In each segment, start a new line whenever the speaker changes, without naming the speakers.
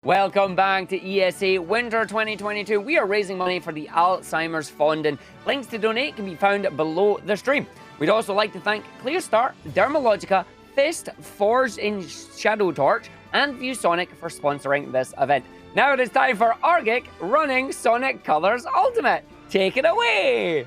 Welcome back to ESA Winter 2022. We are raising money for the Alzheimer's Fund, and links to donate can be found below the stream. We'd also like to thank ClearStar, Dermalogica, Fist, Forged in Shadow Torch, and ViewSonic for sponsoring this event. Now it is time for Argick running Sonic Colors Ultimate. Take it away!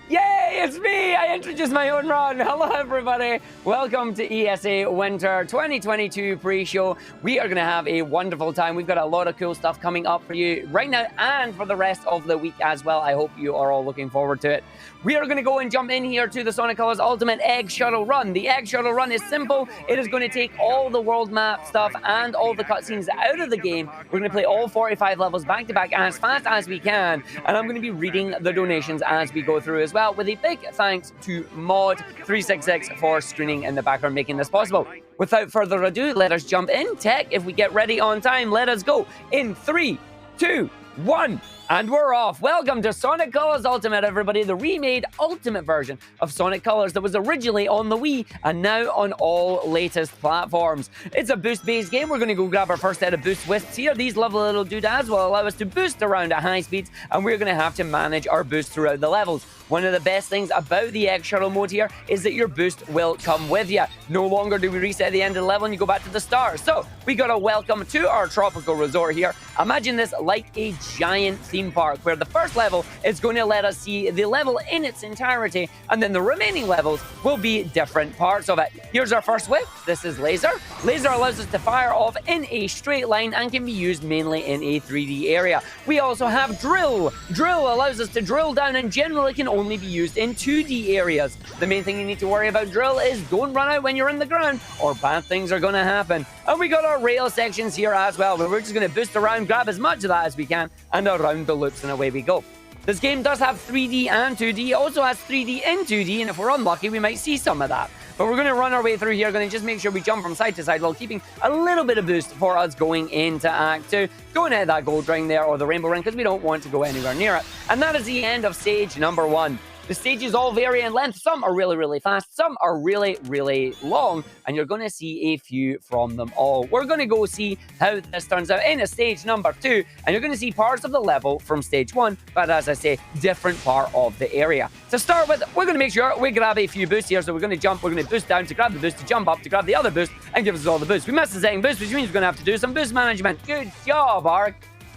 Yay, it's me! I introduced my own run. Hello, everybody. Welcome to ESA Winter 2022 pre-show. We are going to have a wonderful time. We've got a lot of cool stuff coming up for you right now and for the rest of the week as well. I hope you are all looking forward to it. We are going to go and jump in here to the Sonic Colors Ultimate Egg Shuttle Run. The Egg Shuttle Run is simple. It is going to take all the world map stuff and all the cutscenes out of the game. We're going to play all 45 levels back to back as fast as we can. And I'm going to be reading the donations as we go through as well, with a big thanks to Mod366 for screening in the background, making this possible. Without further ado, let us jump in. Tech, if we get ready on time, let us go in 3, 2, 1. And we're off. Welcome to Sonic Colors Ultimate, everybody. The remade Ultimate version of Sonic Colors that was originally on the Wii and now on all latest platforms. It's a boost-based game. We're going to go grab our first set of boost wisps here. These lovely little doodads will allow us to boost around at high speeds, and we're going to have to manage our boost throughout the levels. One of the best things about the Egg Shuttle mode here is that your boost will come with you. No longer do we reset at the end of the level and you go back to the start. So we got a welcome to our tropical resort here. Imagine this like a giant theme park where the first level is going to let us see the level in its entirety, and then the remaining levels will be different parts of it. Here's our first whip. This is Laser. Laser allows us to fire off in a straight line and can be used mainly in a 3D area. We also have Drill. Drill allows us to drill down and generally can only be used in 2D areas. The main thing you need to worry about Drill is don't run out when you're in the ground or bad things are going to happen. And we got our rail sections here as well, where we're just going to boost around, grab as much of that as we can, and around the loops, and away we go. This game does have 3D and 2D. It also has 3D in 2D, and if we're unlucky, we might see some of that. But we're going to run our way through here, going to just make sure we jump from side to side while keeping a little bit of boost for us going into Act 2. Don't hit that gold ring there or the rainbow ring because we don't want to go anywhere near it. And that is the end of stage number 1. The stages all vary in length. Some are really, really fast. Some are really, really long. And you're going to see a few from them all. We're going to go see how this turns out in a stage number 2. And you're going to see parts of the level from stage 1. But as I say, different part of the area. To start with, we're going to make sure we grab a few boosts here. So we're going to jump. We're going to boost down to grab the boost, to jump up, to grab the other boost, and give us all the boosts. We missed the second boost, which means we're going to have to do some boost management. Good job, Ark.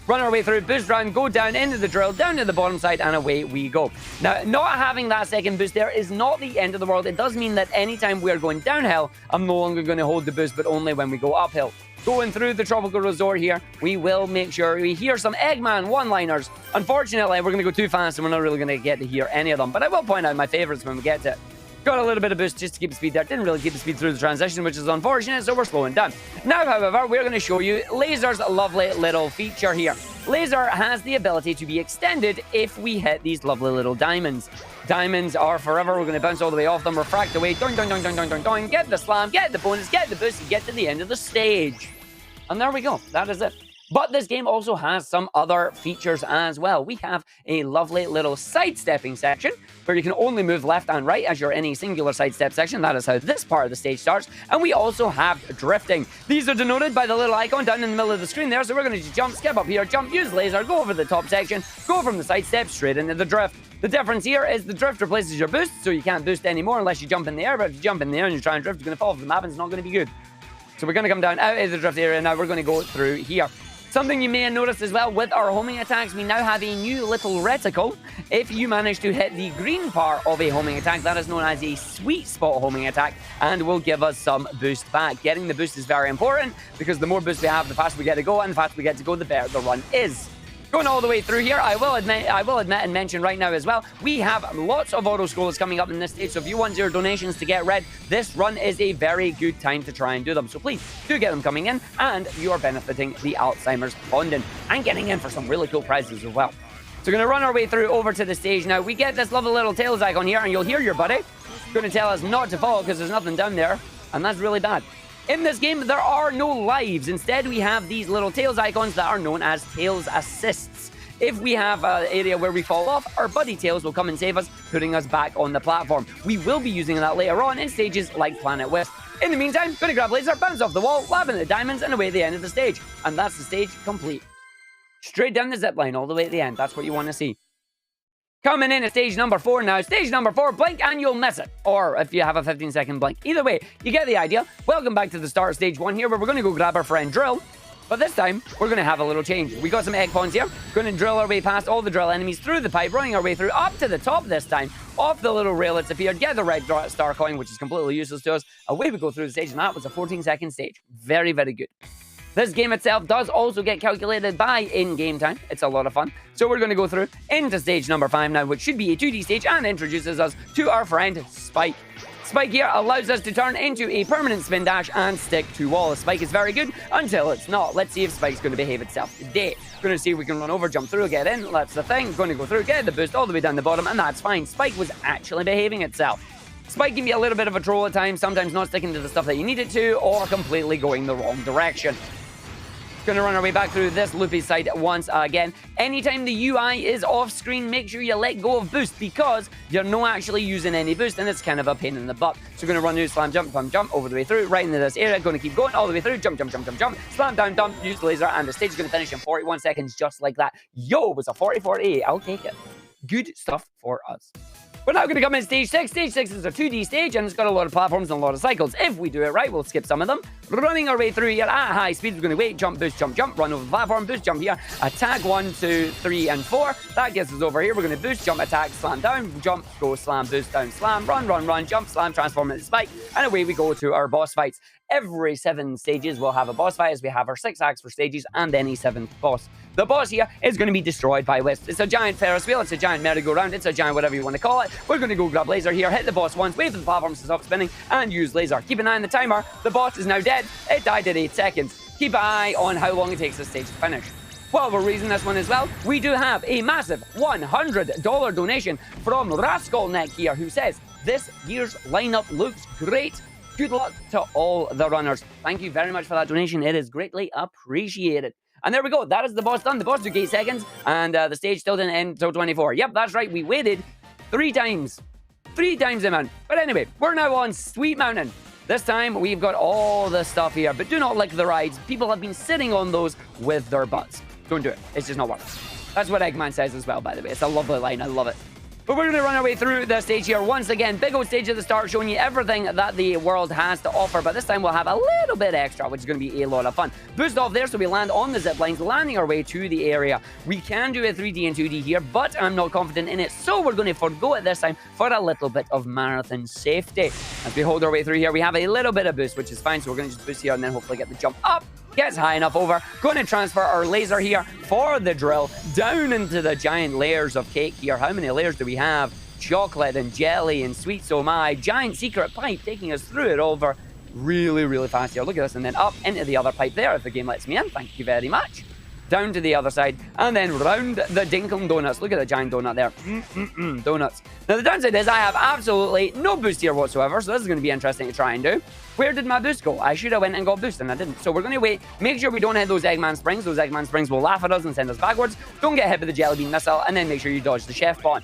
Run our way through, boost round, go down into the drill, down to the bottom side, and away we go. Now, not having that second boost there is not the end of the world. It does mean that anytime we are going downhill, I'm no longer going to hold the boost, but only when we go uphill. Going through the tropical resort here, we will make sure we hear some Eggman one-liners. Unfortunately, we're going to go too fast, and we're not really going to get to hear any of them, but I will point out my favorites when we get to it. Got a little bit of boost just to keep the speed there. Didn't really keep the speed through the transition, which is unfortunate, so we're slowing down. Now, however, we're going to show you Laser's lovely little feature here. Laser has the ability to be extended if we hit these lovely little diamonds. Diamonds are forever. We're going to bounce all the way off them, refract away, doing, get the slam, get the bonus, get the boost, and get to the end of the stage. And there we go. That is it. But this game also has some other features as well. We have a lovely little sidestepping section where you can only move left and right as you're in a singular sidestep section. That is how this part of the stage starts. And we also have drifting. These are denoted by the little icon down in the middle of the screen there. So we're going to just jump, skip up here, jump, use laser, go over the top section, go from the sidestep straight into the drift. The difference here is the drift replaces your boost, so you can't boost anymore unless you jump in the air. But if you jump in the air and you try and drift, you're going to fall off the map and it's not going to be good. So we're going to come down out of the drift area. Now we're going to go through here. Something you may have noticed as well with our homing attacks, we now have a new little reticle. If you manage to hit the green part of a homing attack, that is known as a sweet spot homing attack and will give us some boost back. Getting the boost is very important because the more boost we have, the faster we get to go, and the faster we get to go, the better the run is. Going all the way through here, I will admit and mention right now as well, we have lots of auto scrollers coming up in this stage, so if you want your donations to get read, this run is a very good time to try and do them. So please do get them coming in, and you are benefiting the Alzheimer's Fund and getting in for some really cool prizes as well. So we're going to run our way through over to the stage now. We get this lovely little tails icon here, and you'll hear your buddy going to tell us not to fall because there's nothing down there, and that's really bad. In this game, there are no lives. Instead, we have these little tails icons that are known as Tails Assists. If we have an area where we fall off, our buddy Tails will come and save us, putting us back on the platform. We will be using that later on in stages like Planet Wisp. In the meantime, gonna grab laser, bounce off the wall, laughing at the diamonds, and away at the end of the stage. And that's the stage complete. Straight down the zipline all the way at the end. That's what you want to see. Coming in at stage number 4 now. Stage number 4, blink and you'll miss it. Or if you have a 15-second blink. Either way, you get the idea. Welcome back to the start of stage 1 here, where we're going to go grab our friend Drill. But this time, we're going to have a little change. We got some egg pawns here. Going to drill our way past all the drill enemies through the pipe, running our way through up to the top this time. Off the little rail that's appeared. Get the red star coin, which is completely useless to us. Away we go through the stage, and that was a 14-second stage. Very, very good. This game itself does also get calculated by in-game time. It's a lot of fun. So we're going to go through into stage number 5 now, which should be a 2D stage and introduces us to our friend Spike. Spike here allows us to turn into a permanent spin dash and stick to wall. Spike is very good until it's not. Let's see if Spike's going to behave itself today. Going to see if we can run over, jump through, get in. That's the thing. Going to go through, get the boost all the way down the bottom, and that's fine. Spike was actually behaving itself. Spike can be a little bit of a troll at times, sometimes not sticking to the stuff that you need it to, or completely going the wrong direction. Going to run our way back through this loopy side once again. Anytime the UI is off screen, make sure you let go of boost, because you're not actually using any boost and it's kind of a pain in the butt. So we're going to run through, slam, jump over the way through, right into this area. Going to keep going all the way through, jump, slam down, dump, use the laser, and the stage is going to finish in 41 seconds just like that. Yo, it was a 40-48. I'll take it. Good stuff for us. We're now going to come in stage 6. Stage 6 is a 2D stage, and it's got a lot of platforms and a lot of cycles. If we do it right, we'll skip some of them. Running our way through here at high speed, we're going to wait, jump, boost, jump, run over the platform, boost, jump here, attack 1, 2, 3, and 4. That gets us over here. We're going to boost, jump, attack, slam down, jump, go, slam, boost, down, slam, run, jump, slam, transform into Spike, and away we go to our boss fights. Every 7 stages will have a boss fight, as we have our 6 acts for stages and any 7th boss. The boss here is going to be destroyed by Wisp. It's a giant Ferris wheel, it's a giant merry-go-round, it's a giant whatever you want to call it. We're going to go grab laser here, hit the boss once, wait for the platforms to stop spinning, and use laser. Keep an eye on the timer. The boss is now dead. It died at 8 seconds. Keep an eye on how long it takes the stage to finish. While we're reading this one as well, we do have a massive $100 donation from Raskolnek here, who says, "This year's lineup looks great. Good luck to all the runners." Thank you very much for that donation. It is greatly appreciated. And there we go. That is the boss done. The boss took 8 seconds, and the stage still didn't end until 24. Yep, that's right. We waited 3 times. 3 times the amount. But anyway, we're now on Sweet Mountain. This time, we've got all the stuff here, but do not lick the rides. People have been sitting on those with their butts. Don't do it. It's just not worth it. That's what Eggman says as well, by the way. It's a lovely line. I love it. But we're going to run our way through the stage here once again. Big old stage at the start, showing you everything that the world has to offer. But this time we'll have a little bit extra, which is going to be a lot of fun. Boost off there, so we land on the zip lines, landing our way to the area. We can do a 3D and 2D here, but I'm not confident in it. So we're going to forgo it this time for a little bit of marathon safety. As we hold our way through here, we have a little bit of boost, which is fine. So we're going to just boost here and then hopefully get the jump up. Gets high enough over. Going to transfer our laser here for the drill down into the giant layers of cake here. How many layers do we have? Chocolate and jelly and sweet so my. Giant secret pipe taking us through it over really, really fast here. Look at this. And then up into the other pipe there if the game lets me in. Thank you very much. Down to the other side. And then round the Dinkum Donuts. Look at the giant donut there. Donuts. Now the downside is I have absolutely no boost here whatsoever. So this is going to be interesting to try and do. Where did my boost go? I should have went and got boost and I didn't. So we're going to wait. Make sure we don't hit those Eggman Springs. Those Eggman Springs will laugh at us and send us backwards. Don't get hit with the Jelly Bean Missile. And then make sure you dodge the Chef Pawn.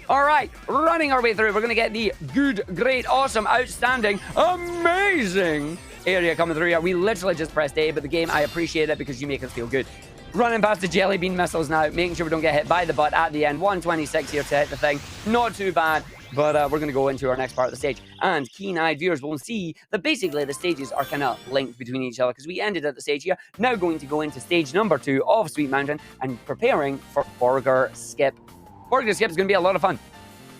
All right, running our way through, we're going to get the good, great, awesome, outstanding, amazing area coming through here. We literally just pressed A, but the game, I appreciate it because you make us feel good. Running past the Jelly Bean Missiles now, making sure we don't get hit by the butt at the end. 126 here to hit the thing. Not too bad, but we're going to go into our next part of the stage. And keen-eyed viewers will see that basically the stages are kind of linked between each other because we ended at the stage here. Now going to go into stage number 2 of Sweet Mountain and preparing for Burger Skip. Burger Skip is going to be a lot of fun.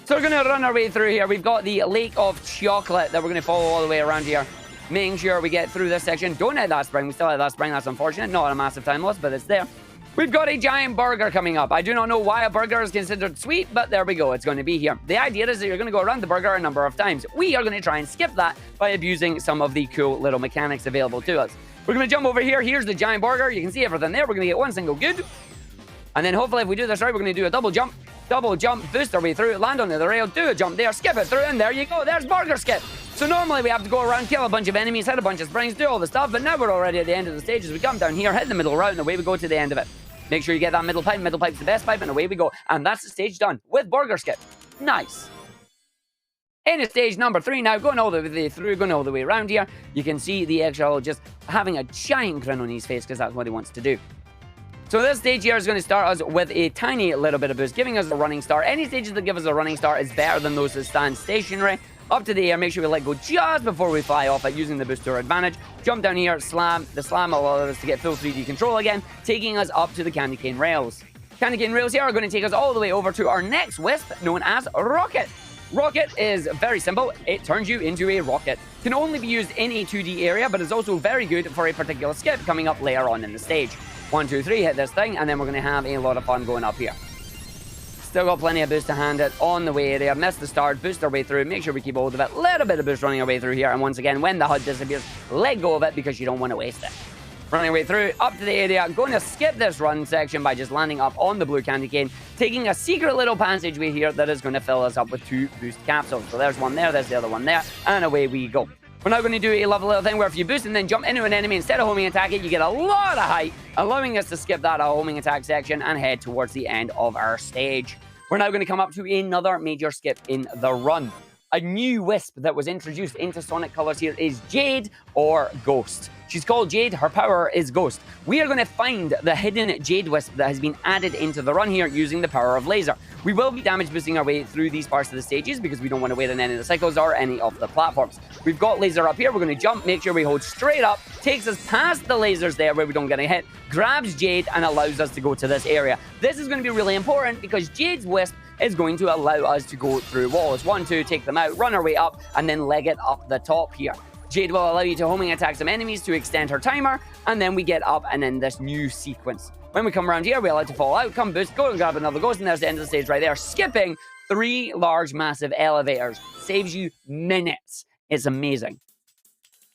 So we're going to run our way through here. We've got the Lake of Chocolate that we're going to follow all the way around here. Making sure we get through this section. Don't hit that spring. We still hit that spring. That's unfortunate. Not a massive time loss, but it's there. We've got a giant burger coming up. I do not know why a burger is considered sweet, but there we go. It's going to be here. The idea is that you're going to go around the burger a number of times. We are going to try and skip that by abusing some of the cool little mechanics available to us. We're going to jump over here. Here's the giant burger. You can see everything there. We're going to get one single good. And then hopefully if we do this right, we're going to do a double jump, boost our way through, land onto the rail, do a jump there, skip it through, and there you go. There's Burger Skip. So normally we have to go around, kill a bunch of enemies, hit a bunch of springs, do all the stuff, but now we're already at the end of the stage. As we come down here, hit the middle route, and away we go to the end of it. Make sure you get that middle pipe. Middle pipe's the best pipe, and away we go. And that's the stage done with Burger Skip. Nice. In stage number 3 now, going all the way through, going all the way around here, you can see the Eggshell just having a giant grin on his face because that's what he wants to do. So this stage here is going to start us with a tiny little bit of boost, giving us a running start. Any stages that give us a running start is better than those that stand stationary. Up to the air, make sure we let go just before we fly off it, using the boost to our advantage. Jump down here, slam. The slam will allow us to get full 3D control again, taking us up to the candy cane rails. Candy cane rails here are going to take us all the way over to our next wisp, known as Rocket. Rocket is very simple. It turns you into a rocket. Can only be used in a 2D area, but is also very good for a particular skip coming up later on in the stage. 1, 2, 3, hit this thing, and then we're going to have a lot of fun going up here. Still got plenty of boost to hand it on the way there. Missed the start, boost our way through. Make sure we keep hold of it. Little bit of boost running our way through here. And once again, when the HUD disappears, let go of it because you don't want to waste it. Running our way through, up to the area. Going to skip this run section by just landing up on the blue candy cane. Taking a secret little passageway here that is going to fill us up with 2 boost capsules. So there's one there, there's the other one there. And away we go. We're now going to do a lovely little thing where if you boost and then jump into an enemy instead of homing attack it, you get a lot of height, allowing us to skip that homing attack section and head towards the end of our stage. We're now going to come up to another major skip in the run. A new wisp that was introduced into Sonic Colors here is Jade or Ghost. She's called Jade, her power is Ghost. We are going to find the hidden Jade Wisp that has been added into the run here using the power of Laser. We will be damage boosting our way through these parts of the stages because we don't want to wait on any of the cycles or any of the platforms. We've got Laser up here, we're going to jump, make sure we hold straight up, takes us past the lasers there where we don't get a hit, grabs Jade and allows us to go to this area. This is going to be really important because Jade's Wisp is going to allow us to go through walls. 1, 2, take them out, run our way up, and then leg it up the top here. Jade will allow you to homing attack some enemies to extend her timer, and then we get up and in this new sequence. When we come around here, we allow it to fall out, come boost, go and grab another ghost, and there's the end of the stage right there. Skipping 3 large, massive elevators. Saves you minutes. It's amazing.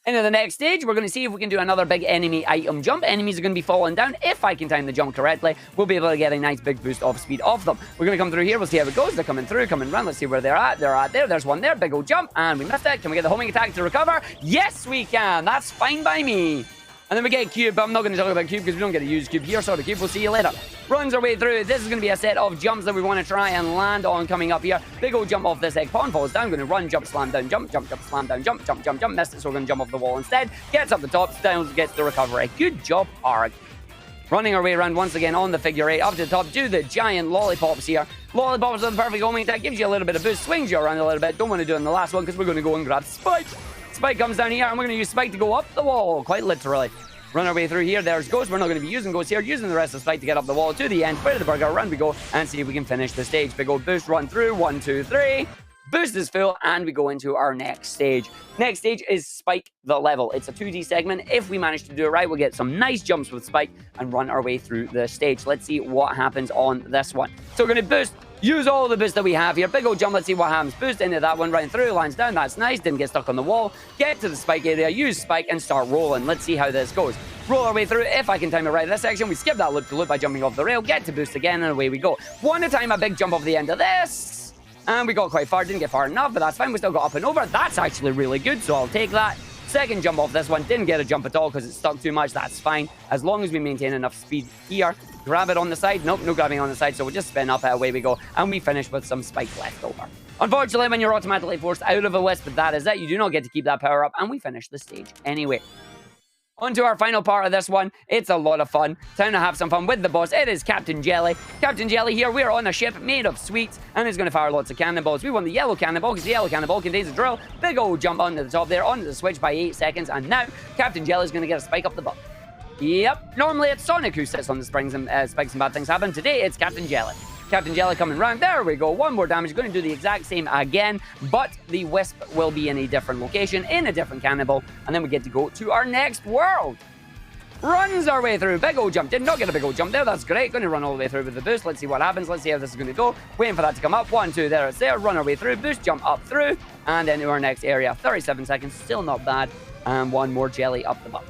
Into the next stage, we're going to see if we can do another big enemy item jump. Enemies are going to be falling down. If I can time the jump correctly, we'll be able to get a nice big boost of speed off them. We're going to come through here. We'll see how it goes. They're coming through, coming around. Let's see where they're at. They're at there. There's one there. Big old jump. And we missed it. Can we get the homing attack to recover? Yes, we can. That's fine by me. And then we get Cube, but I'm not going to talk about Cube because we don't get to use Cube here. So the Cube, we'll see you later. Runs our way through. This is going to be a set of jumps that we want to try and land on coming up here. Big old jump off this egg pond, falls down. Going to run, jump, slam down, jump, jump, jump, slam down, jump, jump, jump, jump. Missed it, so we're going to jump off the wall instead. Gets up the top, down, gets the recovery. Good job, Arg. Running our way around once again on the figure 8. Up to the top, do the giant lollipops here. Lollipops are the perfect homing attack. Gives you a little bit of boost, swings you around a little bit. Don't want to do it in the last one because we're going to go and grab Spike. Spike comes down here, and we're going to use Spike to go up the wall, quite literally. Run our way through here. There's Ghost. We're not going to be using Ghost here. Using the rest of the Spike to get up the wall to the end. Where the burger. Around we go and see if we can finish the stage. Big old boost. Run through. 1, 2, 3. Boost is full and we go into our next stage. Next stage is Spike the Level. It's a 2D segment. If we manage to do it right, we'll get some nice jumps with Spike and run our way through the stage. Let's see what happens on this one. So we're going to boost. Use all the boost that we have here. Big old jump. Let's see what happens. Boost into that one. Right through. Lands down. That's nice. Didn't get stuck on the wall. Get to the Spike area. Use Spike and start rolling. Let's see how this goes. Roll our way through. If I can time it right this section, we skip that loop-to-loop by jumping off the rail. Get to boost again and away we go. Want to time a big jump off the end of this. And we got quite far. Didn't get far enough, but that's fine. We still got up and over. That's actually really good, so I'll take that. Second jump off this one. Didn't get a jump at all because it stuck too much. That's fine. As long as we maintain enough speed here. Grab it on the side. Nope, no grabbing on the side, so we'll just spin up and away we go. And we finish with some Spike left over. Unfortunately, when you're automatically forced out of a Wisp, that is it. You do not get to keep that power up, and we finish the stage anyway. On to our final part of this one. It's a lot of fun. Time to have some fun with the boss. It is Captain Jelly. Captain Jelly here. We're on a ship made of sweets, and he's going to fire lots of cannonballs. We want the yellow cannonball because the yellow cannonball contains a drill. Big old jump onto the top there, onto the switch by 8 seconds, and now Captain Jelly is going to get a spike up the butt. Yep. Normally it's Sonic who sits on the springs and spikes and bad things happen. Today it's Captain Jelly. Captain Jelly coming round. There we go. One more damage. Going to do the exact same again, but the Wisp will be in a different location, in a different cannonball, and then we get to go to our next world. Runs our way through. Big old jump. Did not get a big old jump there. That's great. Going to run all the way through with the boost. Let's see what happens. Let's see how this is going to go. Waiting for that to come up. 1, 2. There it's there. Run our way through. Boost. Jump up through. And into our next area. 37 seconds. Still not bad. And one more jelly up the butt.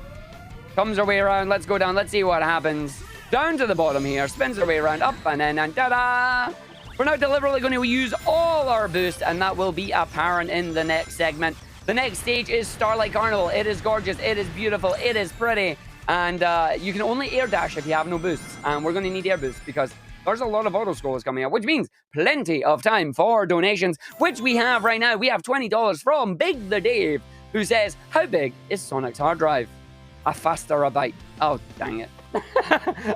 Comes our way around. Let's go down. Let's see what happens. Down to the bottom here. Spins our way around. Up and in. And ta-da! We're now deliberately going to use all our boost. And that will be apparent in the next segment. The next stage is Starlight Carnival. It is gorgeous. It is beautiful. It is pretty. And you can only air dash if you have no boosts. And we're going to need air boosts because there's a lot of auto scrollers coming up, which means plenty of time for donations, which we have right now. We have $20 from Big the Dave, who says, how big is Sonic's hard drive? A faster a byte. Oh, dang it.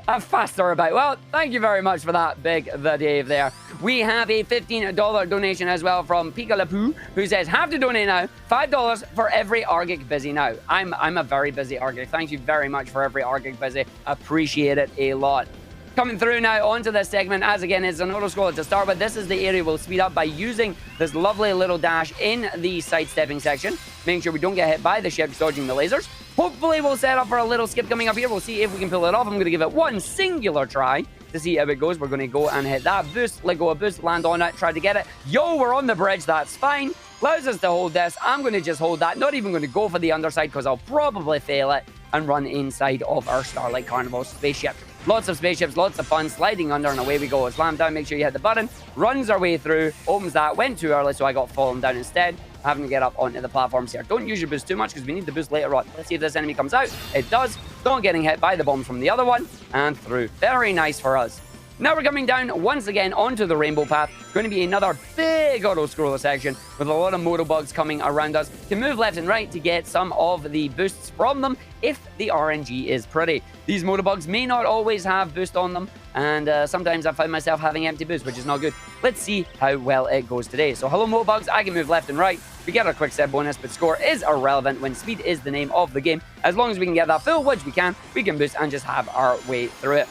A faster a byte. Well, thank you very much for that, Big the Dave there. We have a $15 donation as well from Pika Lapoo, who says, have to donate now. $5 for every Argick busy now. I'm a very busy Argick. Thank you very much for every Argick busy. Appreciate it a lot. Coming through now onto this segment, as again is an auto scroller to start with. This is the area we'll speed up by using this lovely little dash in the sidestepping section, making sure we don't get hit by the ships, dodging the lasers. Hopefully we'll set up for a little skip coming up here. We'll see if we can pull it off. I'm going to give it one singular try to see how it goes. We're going to go and hit that boost, let go of boost, land on it, try to get it. Yo, we're on the bridge. That's fine. Allows us to hold this. I'm going to just hold that. Not even going to go for the underside because I'll probably fail it and run inside of our Starlight Carnival spaceship. Lots of spaceships, lots of fun, sliding under, and away we go. Slam down, make sure you hit the button. Runs our way through, opens that, went too early, so I got fallen down instead. Having to get up onto the platforms here. Don't use your boost too much because we need the boost later on. Let's see if this enemy comes out. It does. Not getting hit by the bombs from the other one. And through. Very nice for us. Now we're coming down once again onto the rainbow path. Going to be another big auto scroller section with a lot of moto bugs coming around us to move left and right to get some of the boosts from them if the RNG is pretty. These moto bugs may not always have boost on them, and sometimes I find myself having empty boost, which is not good. Let's see how well it goes today. So hello moto bugs, I can move left and right. We get our quick set bonus, but score is irrelevant when speed is the name of the game. As long as we can get that full, which we can boost and just have our way through it.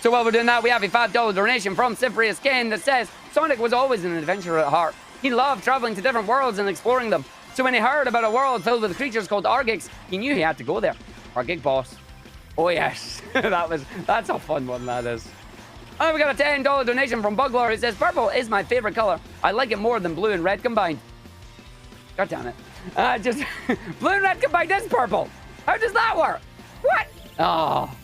So while we're doing that, we have a $5 donation from Cyprius Kane that says, Sonic was always an adventurer at heart. He loved traveling to different worlds and exploring them. So when he heard about a world filled with creatures called Argicks, he knew he had to go there. Argick boss. Oh yes, that's a fun one, that is. And we got a $10 donation from Bugler who says, purple is my favorite color. I like it more than blue and red combined. God damn it. Blue and red combined is purple. How does that work? What? Oh.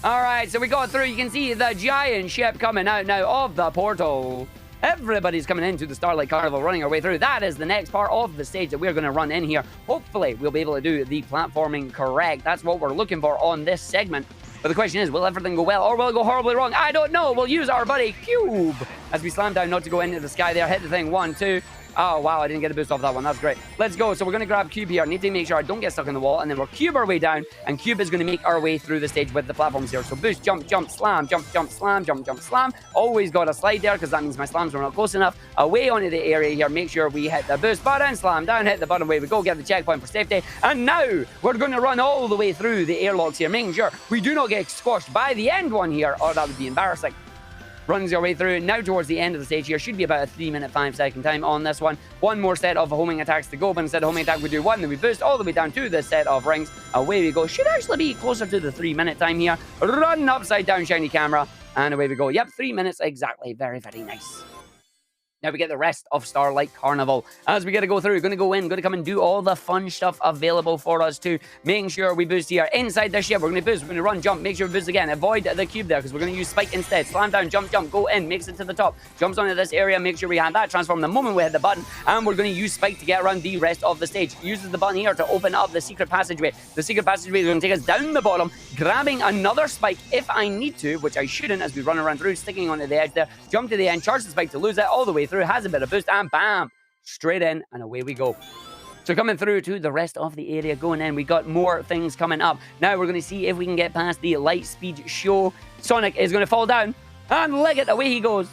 All right, so we got through. You can see the giant ship coming out now of the portal. Everybody's coming into the Starlight Carnival, running our way through. That is the next part of the stage that we're going to run in here. Hopefully, we'll be able to do the platforming correct. That's what we're looking for on this segment. But the question is, will everything go well or will it go horribly wrong? I don't know. We'll use our buddy Cube as we slam down not to go into the sky there. Hit the thing. 1, 2. Oh, wow, I didn't get a boost off that one. That's great. Let's go. So we're going to grab Cube here. I need to make sure I don't get stuck in the wall. And then we'll Cube our way down. And Cube is going to make our way through the stage with the platforms here. So boost, jump, jump, slam, jump, jump, slam, jump, jump, slam. Always got a slide there because that means my slams were not close enough. Away onto the area here. Make sure we hit the boost button. Slam down, hit the button. Away we go. Get the checkpoint for safety. And now we're going to run all the way through the airlocks here, making sure we do not get squashed by the end one here, or that would be embarrassing. Runs your way through. Now towards the end of the stage here, should be about a 3-minute 5-second time on this one. One more set of homing attacks to go, but instead of homing attack we do one, then we boost all the way down to the set of rings. Away we go. Should actually be closer to the 3-minute time here. Run upside down, shiny camera, and away we go. Yep, 3 minutes exactly. Very, very nice. Now we get the rest of Starlight Carnival. As we get to go through, we're going to go in, going to come and do all the fun stuff available for us too. Making sure we boost here inside the ship. We're going to boost, we're going to run, jump, make sure we boost again. Avoid the cube there because we're going to use Spike instead. Slam down, jump, jump, go in, makes it to the top. Jumps onto this area, make sure we have that transform the moment we hit the button. And we're going to use Spike to get around the rest of the stage. Uses the button here to open up the secret passageway. The secret passageway is going to take us down the bottom, grabbing another Spike if I need to, which I shouldn't as we run around through, sticking onto the edge there. Jump to the end, charge the Spike to lose it all the way through, has a bit of boost. And bam, straight in and away we go. So coming through to the rest of the area, going in, we got more things coming up. Now we're going to see if we can get past the light speed show. Sonic is going to fall down and leg it, away he goes.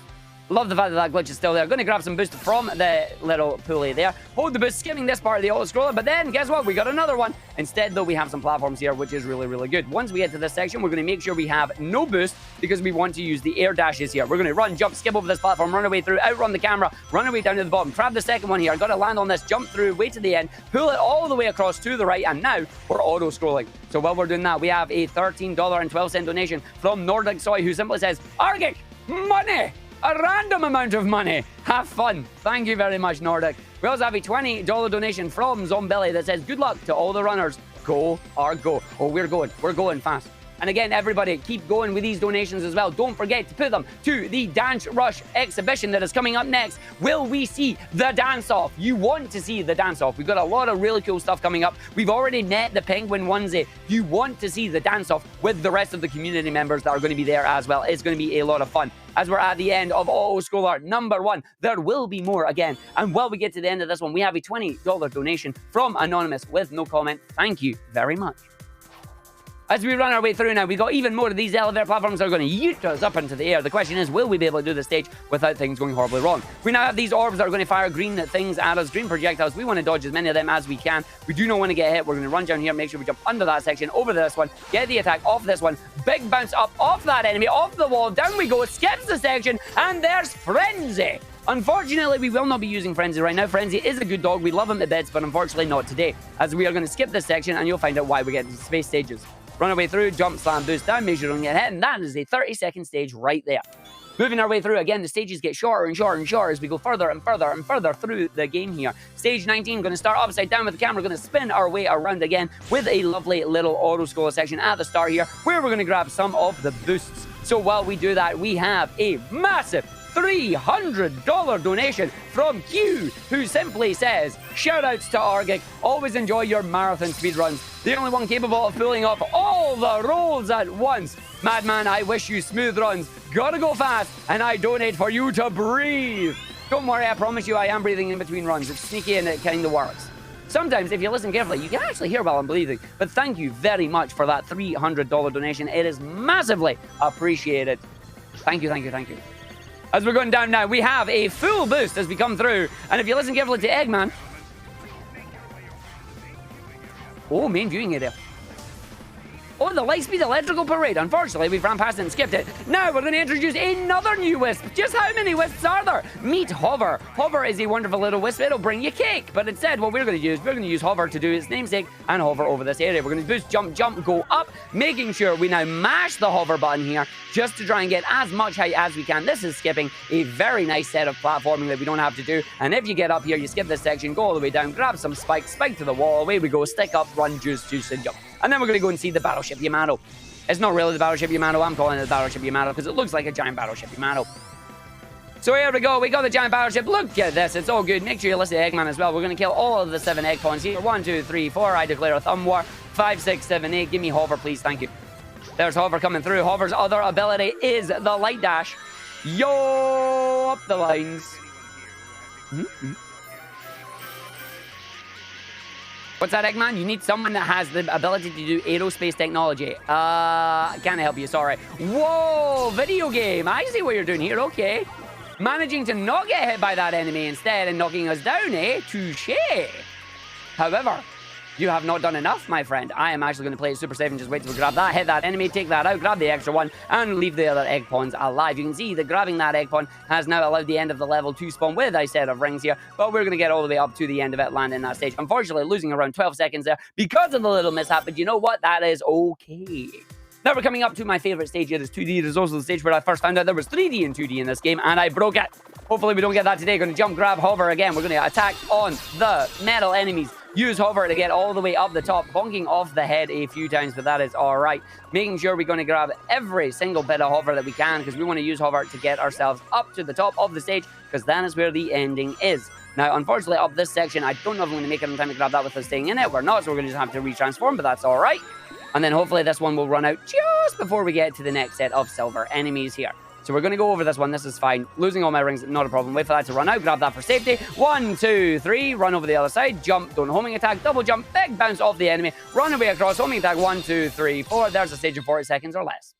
Love the fact that that glitch is still there. Going to grab some boost from the little pulley there. Hold the boost, skimming this part of the auto-scroller. But then, guess what? We got another one. Instead, though, we have some platforms here, which is really, really good. Once we get to this section, we're going to make sure we have no boost because we want to use the air dashes here. We're going to run, jump, skip over this platform, run away through, outrun the camera, run away down to the bottom, grab the second one here. Got to land on this, jump through, way to the end, pull it all the way across to the right, and now we're auto-scrolling. So while we're doing that, we have a $13.12 donation from Nordic Soy, who simply says, Argick, money! A random amount of money. Have fun. Thank you very much, Nordic. We also have a $20 donation from Zombelly that says, good luck to all the runners. Go or go. Oh, we're going fast. And again, everybody, keep going with these donations as well. Don't forget to put them to the Dance Rush exhibition that is coming up next. Will we see the dance-off? You want to see the dance-off. We've got a lot of really cool stuff coming up. We've already met the Penguin onesie. You want to see the dance-off with the rest of the community members that are going to be there as well. It's going to be a lot of fun. As we're at the end of Auto Scroller number 1, there will be more again. And while we get to the end of this one, we have a $20 donation from Anonymous with no comment. Thank you very much. As we run our way through now, we've got even more of these elevator platforms that are going to yeet us up into the air. The question is, will we be able to do the stage without things going horribly wrong? We now have these orbs that are going to fire green things at us, green projectiles. We want to dodge as many of them as we can. We do not want to get hit. We're going to run down here, make sure we jump under that section, over this one, get the attack off this one, big bounce up off that enemy, off the wall, down we go, skips the section, and there's Frenzy. Unfortunately, we will not be using Frenzy right now. Frenzy is a good dog. We love him to bits, but unfortunately not today, as we are going to skip this section, and you'll find out why we get to space stages. Run our way through, jump, slam, boost down, make sure you don't get hit, and that is a 30-second stage right there. Moving our way through, again, the stages get shorter and shorter and shorter as we go further and further and further through the game here. Stage 19, going to start upside down with the camera, going to spin our way around again with a lovely little auto-scroller section at the start here, where we're going to grab some of the boosts. So while we do that, we have a massive $300 donation from Q, who simply says, shoutouts to Argick, always enjoy your marathon speedruns. The only one capable of pulling off all the rolls at once. Madman, I wish you smooth runs. Gotta go fast, and I donate for you to breathe. Don't worry, I promise you I am breathing in between runs. It's sneaky and it kind of works. Sometimes, if you listen carefully, you can actually hear while I'm breathing. But thank you very much for that $300 donation. It is massively appreciated. Thank you, thank you, thank you. As we're going down now, we have a full boost as we come through. And if you listen carefully to Eggman... Oh, main viewing area. Oh, the Lightspeed Electrical Parade. Unfortunately, we've ran past it and skipped it. Now we're going to introduce another new Wisp. Just how many Wisps are there? Meet Hover. Hover is a wonderful little Wisp. It'll bring you cake. But instead, what we're going to use Hover to do its namesake and hover over this area. We're going to boost, jump, jump, go up, making sure we now mash the hover button here just to try and get as much height as we can. This is skipping a very nice set of platforming that we don't have to do. And if you get up here, you skip this section, go all the way down, grab some spikes, spike to the wall, away we go, stick up, run, juice, juice, and jump. And then we're going to go and see the Battleship Yamato. It's not really the Battleship Yamato, I'm calling it the Battleship Yamato because it looks like a giant Battleship Yamato. So here we go, we got the giant battleship. Look at this, it's all good. Make sure you listen to Eggman as well. We're going to kill all of the 7 egg pawns here. 1, 2, 3, 4, I declare a thumb war. 5, 6, 7, 8, give me Hover, please, thank you. There's Hover coming through. Hover's other ability is the Light Dash. Yo, up the lines. What's that, Eggman? You need someone that has the ability to do aerospace technology. Can't help you, sorry. Whoa, video game. I see what you're doing here, okay. Managing to not get hit by that enemy instead and knocking us down, eh? Touché. However, you have not done enough, my friend. I am actually going to play it super safe and just wait till we grab that, hit that enemy, take that out, grab the extra one, and leave the other egg pawns alive. You can see that grabbing that egg pawn has now allowed the end of the level to spawn with a set of rings here, but we're going to get all the way up to the end of it, landing that stage. Unfortunately, losing around 12 seconds there because of the little mishap, but you know what? That is okay. Now we're coming up to my favorite stage here. It's 2D. It is also the stage where I first found out there was 3D and 2D in this game, and I broke it. Hopefully we don't get that today. Going to jump, grab, hover again. We're going to attack on the metal enemies. Use hover to get all the way up the top, bonking off the head a few times, but that is all right. Making sure we're going to grab every single bit of hover that we can, because we want to use hover to get ourselves up to the top of the stage, because that is where the ending is. Now, unfortunately, up this section, I don't know if I'm going to make it in time to grab that with us staying in it. We're not, so we're going to just have to retransform, but that's all right. And then hopefully this one will run out just before we get to the next set of silver enemies here. So we're going to go over this one. This is fine. Losing all my rings, not a problem. Wait for that to run out. Grab that for safety. 1, 2, 3. Run over the other side. Jump. Don't homing attack. Double jump. Big bounce off the enemy. Run away across. Homing attack. 1, 2, 3, 4. There's a stage in 40 seconds or less.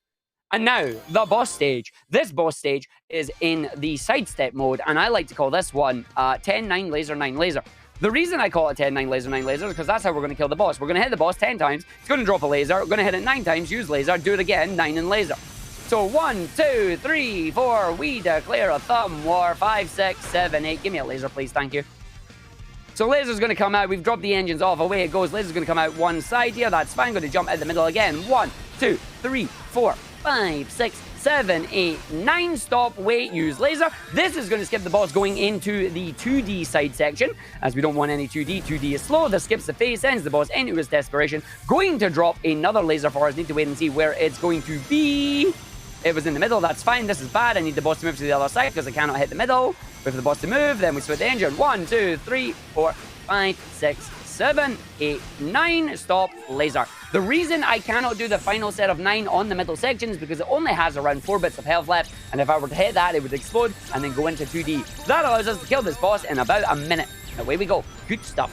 And now, the boss stage. This boss stage is in the sidestep mode. And I like to call this one 10, 9, laser, 9, laser. The reason I call it 10, 9, laser, 9, laser is because that's how we're going to kill the boss. We're going to hit the boss 10 times. It's going to drop a laser. We're going to hit it 9 times. Use laser. Do it again. 9 and laser. So 1, 2, 3, 4, we declare a thumb war. 5, 6, 7, 8. Give me a laser, please. Thank you. So laser's going to come out. We've dropped the engines off. Away it goes. Laser's going to come out one side here. That's fine. Going to jump at the middle again. 1, 2, 3, 4. 5, 6, 7, 8, 9. Stop, wait, use laser. This is going to skip the boss going into the 2D side section, as we don't want any 2D. 2D is slow. This skips the phase, sends the boss into his desperation. Going to drop another laser for us. Need to wait and see where it's going to be. It was in the middle. That's fine. This is bad. I need the boss to move to the other side because I cannot hit the middle. Wait for the boss to move. Then we switch the engine. 1, 2, 3, 4, 5, 6, 7, 8, 9. Stop, laser. The reason I cannot do the final set of 9 on the middle section is because it only has around 4 bits of health left, and if I were to hit that, it would explode and then go into 2D. That allows us to kill this boss in about a minute. Away we go. Good stuff.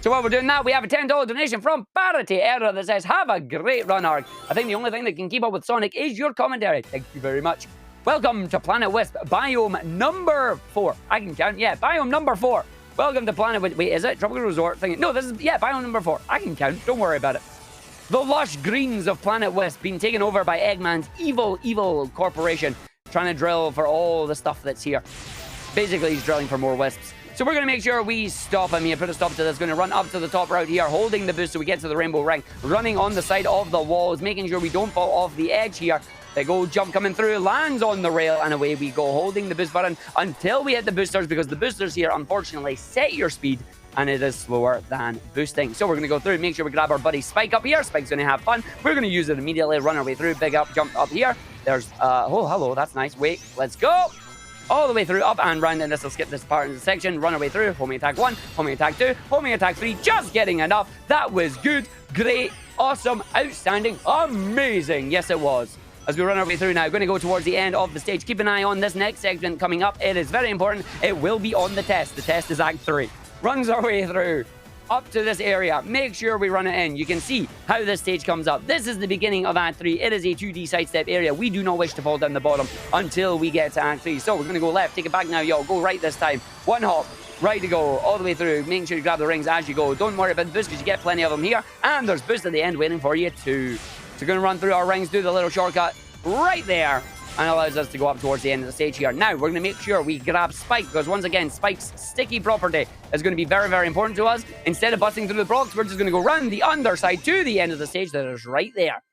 So while we're doing that, we have a $10 donation from Parity Error that says, have a great run, Arg. I think the only thing that can keep up with Sonic is your commentary. Thank you very much. Welcome to Planet Wisp, biome number 4. I can count. Yeah, biome number 4. Welcome to Planet Wisp. Wait, is it? Tropical Resort thing? No, this is, yeah, biome number 4. I can count. Don't worry about it. The lush greens of Planet Wisp being taken over by Eggman's evil corporation, trying to drill for all the stuff that's here. Basically, he's drilling for more wisps. So we're going to make sure we stop him here, put a stop to this. Going to run up to the top route here, holding the boost so we get to the rainbow ring. Running on the side of the walls, making sure we don't fall off the edge here. They go, jump coming through, lands on the rail, and away we go, holding the boost button until we hit the boosters, because the boosters here, unfortunately, set your speed, and it is slower than boosting. So we're going to go through, make sure we grab our buddy Spike up here. Spike's going to have fun. We're going to use it immediately, run our way through, big up, jump up here. There's, oh, hello, that's nice. Wait, let's go. All the way through, up and round, and this will skip this part in the section. Run our way through. Homing attack 1, homing attack 2, homing attack 3. Just getting enough. That was good, great, awesome, outstanding, amazing. Yes, it was. As we run our way through now, going to go towards the end of the stage. Keep an eye on this next segment coming up. It is very important. It will be on the test. The test is Act 3. Runs our way through. Up to this area. Make sure we run it in. You can see how this stage comes up. This is the beginning of Act 3. It is a 2D sidestep area. We do not wish to fall down the bottom until we get to Act 3. So we're going to go left. Take it back now, y'all. Go right this time. One hop. Right to go. All the way through. Making sure you grab the rings as you go. Don't worry about the boost because you get plenty of them here. And there's boost at the end waiting for you too. So we're going to run through our rings. Do the little shortcut right there. And allows us to go up towards the end of the stage here. Now, we're going to make sure we grab Spike, because once again, Spike's sticky property is going to be very, very important to us. Instead of busting through the blocks, we're just going to go round the underside to the end of the stage that is right there.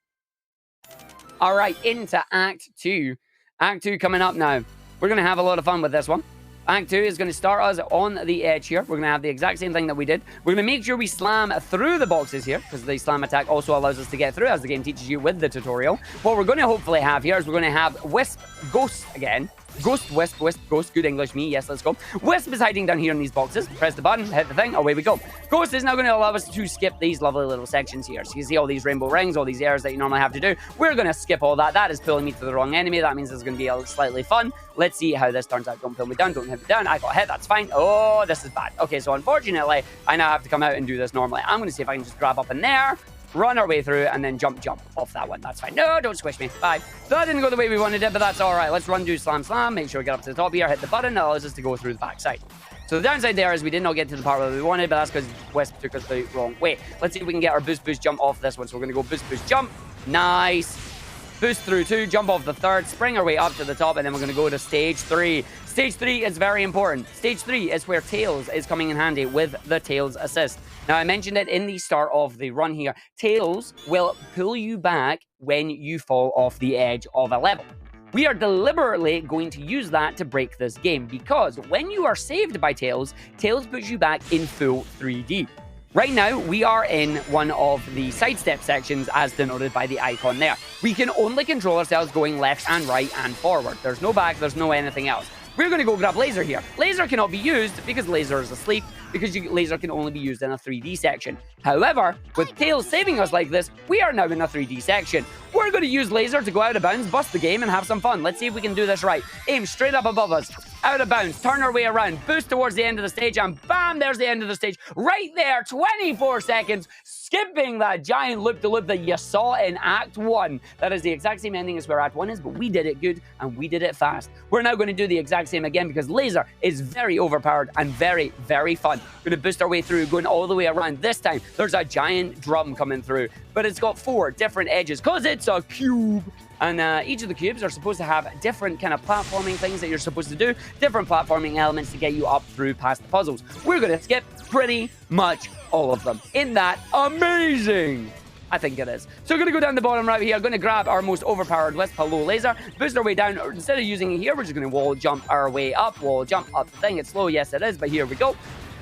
All right, into Act 2. Act 2 coming up now. We're going to have a lot of fun with this one. Act 2 is going to start us on the edge here. We're going to have the exact same thing that we did. We're going to make sure we slam through the boxes here, because the slam attack also allows us to get through, as the game teaches you with the tutorial. What we're going to hopefully have here is we're going to have Wisp Ghost again. Ghost, Wisp, Ghost. Good English, me. Yes, let's go. Wisp is hiding down here in these boxes. Press the button, hit the thing, away we go. Ghost is now going to allow us to skip these lovely little sections here. So you see all these rainbow rings, all these areas that you normally have to do. We're going to skip all that. That is pulling me to the wrong enemy. That means it's going to be slightly fun. Let's see how this turns out. Don't pull me down. Don't hit me down. I got hit. That's fine. Oh, this is bad. Okay, so unfortunately, I now have to come out and do this normally. I'm going to see if I can just grab up in there, run our way through, and then jump off that one. That's fine. No, don't squish me. Bye. That didn't go the way we wanted it, but that's all right. Let's run, do slam. Make sure we get up to the top here, hit the button. That allows us to go through the back side. So the downside there is we did not get to the part where we wanted, but that's because Wisp took us the wrong way. Let's see if we can get our boost, jump off this one. So we're going to go boost, jump. Nice. Boost through 2, jump off the 3rd, spring our way up to the top, and then we're going to go to Stage 3. Stage 3 is very important. Stage 3 is where Tails is coming in handy with the Tails Assist. Now, I mentioned it in the start of the run here. Tails will pull you back when you fall off the edge of a level. We are deliberately going to use that to break this game, because when you are saved by Tails, Tails puts you back in full 3D. Right now, we are in one of the sidestep sections as denoted by the icon there. We can only control ourselves going left and right and forward. There's no back, there's no anything else. We're going to go grab Laser here. Laser cannot be used because Laser is asleep, because Laser can only be used in a 3D section. However, with Tails saving us like this, we are now in a 3D section. We're going to use Laser to go out of bounds, bust the game, and have some fun. Let's see if we can do this right. Aim straight up above us. Out of bounds. Turn our way around. Boost towards the end of the stage, and bam, there's the end of the stage. Right there, 24 seconds. Skipping that giant loop-de-loop that you saw in Act 1. That is the exact same ending as where Act 1 is, but we did it good, and we did it fast. We're now going to do the exact same again, because Laser is very overpowered and very, very fun. We're going to boost our way through, going all the way around. This time, there's a giant drum coming through, but it's got 4 different edges, because it's a cube. And each of the cubes are supposed to have different kind of platforming things that you're supposed to do, different platforming elements to get you up through past the puzzles. We're going to skip pretty much all of them. Isn't that amazing? I think it is. So we're going to go down the bottom right here. Going to grab our most overpowered Wisp, Hello Laser, boost our way down. Instead of using it here, we're just going to wall jump our way up. Wall jump up the thing. It's slow, yes it is, but here we go.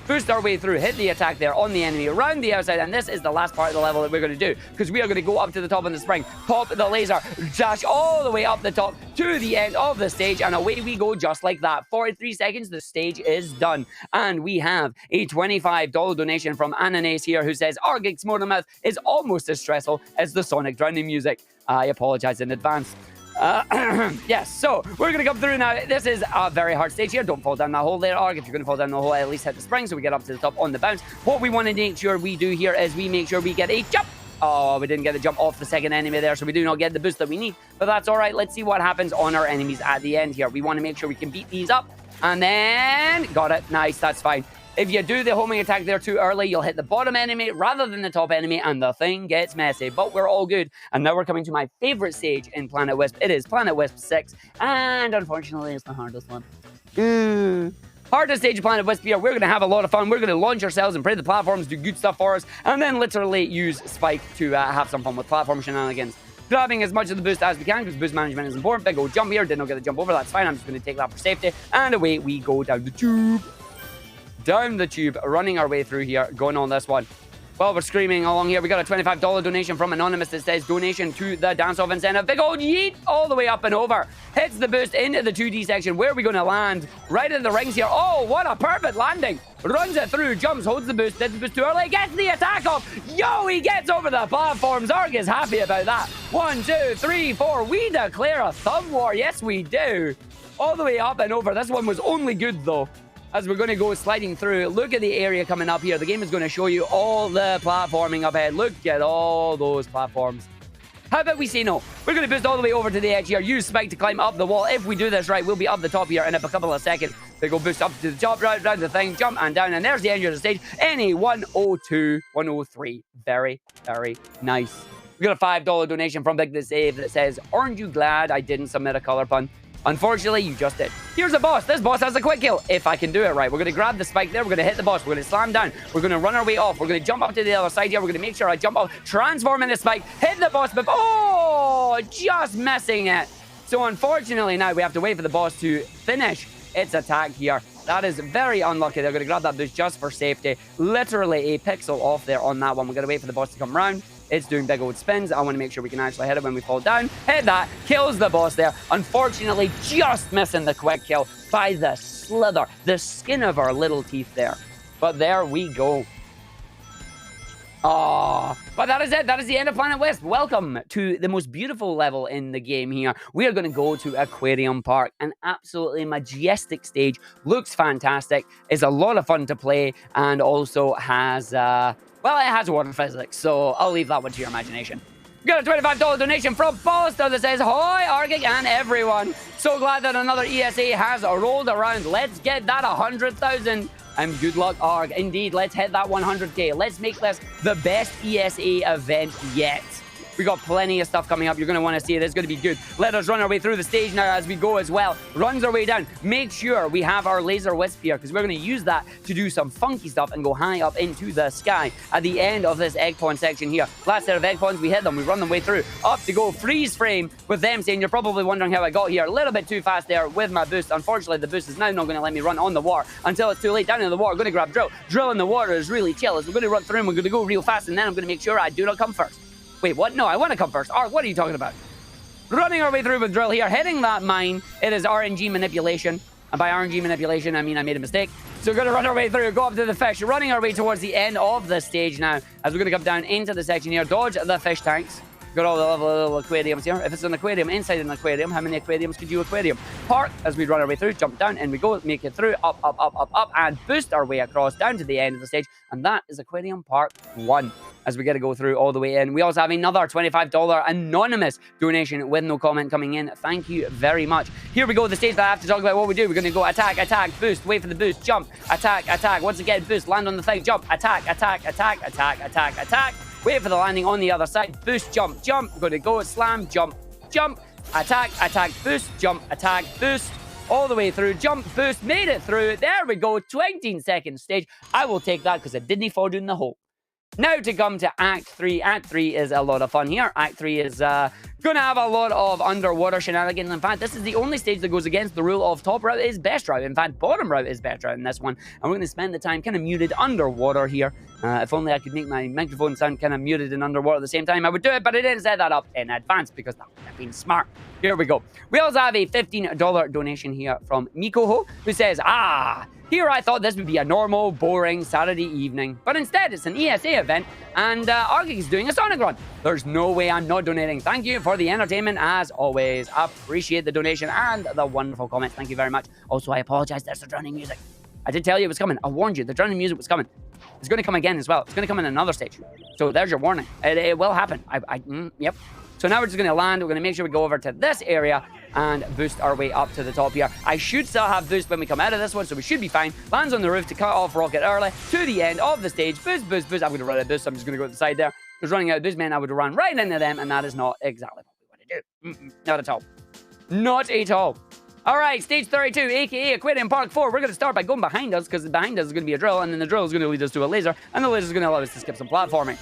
Boost our way through, hit the attack there on the enemy around the outside, and this is the last part of the level that we're going to do, because we are going to go up to the top of the spring, pop the laser, dash all the way up the top to the end of the stage, and away we go just like that. 43 seconds, the stage is done, and we have a $25 donation from Ananas here, who says, Argick's motor mouth is almost as stressful as the Sonic drowning music. I apologize in advance. Yes, so we're going to come through now. This is a very hard stage here. Don't fall down that hole there, Arg. If you're going to fall down the hole, at least hit the spring so we get up to the top on the bounce. What we want to make sure we do here is we make sure we get a jump. Oh, we didn't get the jump off the second enemy there, so we do not get the boost that we need. But that's all right. Let's see what happens on our enemies at the end here. We want to make sure we can beat these up. And then... Got it. Nice. That's fine. If you do the homing attack there too early, you'll hit the bottom enemy rather than the top enemy, and the thing gets messy. But we're all good. And now we're coming to my favorite stage in Planet Wisp. It is Planet Wisp 6, and unfortunately, it's the hardest one. Hardest stage of Planet Wisp here. We're going to have a lot of fun. We're going to launch ourselves and pray the platforms do good stuff for us, and then literally use Spike to have some fun with platform shenanigans. Grabbing as much of the boost as we can, because boost management is important. Big old jump here. Did not get the jump over. That's fine. I'm just going to take that for safety. And away we go down the tube. Down the tube, running our way through here, going on this one. While we're screaming along here, we got a $25 donation from Anonymous that says, donation to the dance-off incentive. Big old yeet all the way up and over. Hits the boost into the 2D section. Where are we going to land? Right in the rings here. Oh, what a perfect landing. Runs it through, jumps, holds the boost, did the boost too early, gets the attack off. Yo, he gets over the platforms. Arg is happy about that. 1, 2, 3, 4. We declare a thumb war. Yes, we do. All the way up and over. This one was only good, though. As we're going to go sliding through, look at the area coming up here. The game is going to show you all the platforming up ahead. Look at all those platforms. How about we say no? We're going to boost all the way over to the edge here. Use Spike to climb up the wall. If we do this right, we'll be up the top here in a couple of seconds. They go boost up to the top, round the thing, jump and down. And there's the end of the stage. Any 102, 103. Very, very nice. We got a $5 donation from Big the Save that says, aren't you glad I didn't submit a color pun? Unfortunately, you just did. Here's a boss. This boss has a quick kill. If I can do it right, we're going to grab the spike there. We're going to hit the boss. We're going to slam down. We're going to run our way off. We're going to jump up to the other side here. We're going to make sure I jump off, transform into spike, hit the boss. Oh, just missing it. So unfortunately, now we have to wait for the boss to finish its attack here. That is very unlucky. They're going to grab that boost just for safety. Literally a pixel off there on that one. We're going to wait for the boss to come around. It's doing big old spins. I want to make sure we can actually hit it when we fall down. Hit that. Kills the boss there. Unfortunately, just missing the quick kill by the slither, the skin of our little teeth there. But there we go. Oh, but that is it. That is the end of Planet Wisp. Welcome to the most beautiful level in the game here. We are going to go to Aquarium Park. An absolutely majestic stage. Looks fantastic. Is a lot of fun to play. And also has... well, it has water physics, so I'll leave that one to your imagination. We got a $25 donation from Bolster that says, Ahoy, Argick and everyone. So glad that another ESA has rolled around. Let's get that 100,000. And good luck, Arg. Indeed, let's hit that 100K. Let's make this the best ESA event yet. We got plenty of stuff coming up. You're going to want to see it. It's going to be good. Let us run our way through the stage now as we go as well. Runs our way down. Make sure we have our laser wisp here, because we're going to use that to do some funky stuff and go high up into the sky at the end of this egg pond section here. Last set of egg ponds, we hit them. We run them way through. Up to go. Freeze frame with them saying, you're probably wondering how I got here. A little bit too fast there with my boost. Unfortunately, the boost is now not going to let me run on the water until it's too late. Down in the water, going to grab drill. Drill in the water is really chill. As we're going to run through and we're going to go real fast, and then I'm going to make sure I do not come first. Wait, what? No, I want to come first. Arg, what are you talking about? Running our way through with drill here, hitting that mine. It is RNG manipulation. And by RNG manipulation, I mean I made a mistake. So we're going to run our way through, go up to the fish, running our way towards the end of the stage now. As we're going to come down into the section here, dodge the fish tanks. Got all the little aquariums here. If it's an aquarium, inside an aquarium, how many aquariums could you aquarium? Park, as we run our way through, jump down, and we go, make it through, up, up, up, up, up, and boost our way across down to the end of the stage. And that is Aquarium Park 1. As we get to go through all the way in. We also have another $25 anonymous donation with no comment coming in. Thank you very much. Here we go, the stage that I have to talk about what we do. We're going to go attack, attack, boost, wait for the boost, jump, attack, attack. Once again, boost, land on the thing, jump, attack, attack, attack, attack, attack, attack. Wait for the landing on the other side, boost, jump, jump. We're going to go, slam, jump, jump, attack, attack, boost, jump, attack, boost. All the way through, jump, boost, made it through. There we go, 20 second stage. I will take that because I didn't fall down the hole. Now to come to Act 3. Act 3 is a lot of fun here. Act 3 is going to have a lot of underwater shenanigans. In fact, this is the only stage that goes against the rule of top route is best route. In fact, bottom route is best route in this one. And we're going to spend the time kind of muted underwater here. If only I could make my microphone sound kind of muted and underwater at the same time, I would do it, but I didn't set that up in advance because that would have been smart. Here we go. We also have a $15 donation here from Mikoho, who says, here I thought this would be a normal, boring Saturday evening, but instead it's an ESA event, and Argick is doing a Sonic run. There's no way I'm not donating. Thank you for the entertainment, as always. Appreciate the donation and the wonderful comments. Thank you very much. Also, I apologize. There's the drowning music. I did tell you it was coming. I warned you. The drowning music was coming. It's going to come again as well. It's going to come in another stage. So there's your warning. It will happen. Yep. So now we're just going to land. We're going to make sure we go over to this area and boost our way up to the top here. I should still have boost when we come out of this one, so we should be fine. Lands on the roof to cut off rocket early to the end of the stage. Boost, boost, boost. I'm going to run out of boost, so I'm just going to go to the side there. Because running out of boost meant I would run right into them, and that is not exactly what we want to do. Not at all. Not at all. All right, stage 32, a.k.a. Aquarium Park 4. We're going to start by going behind us, because behind us is going to be a drill, and then the drill is going to lead us to a laser, and the laser is going to allow us to skip some platforming.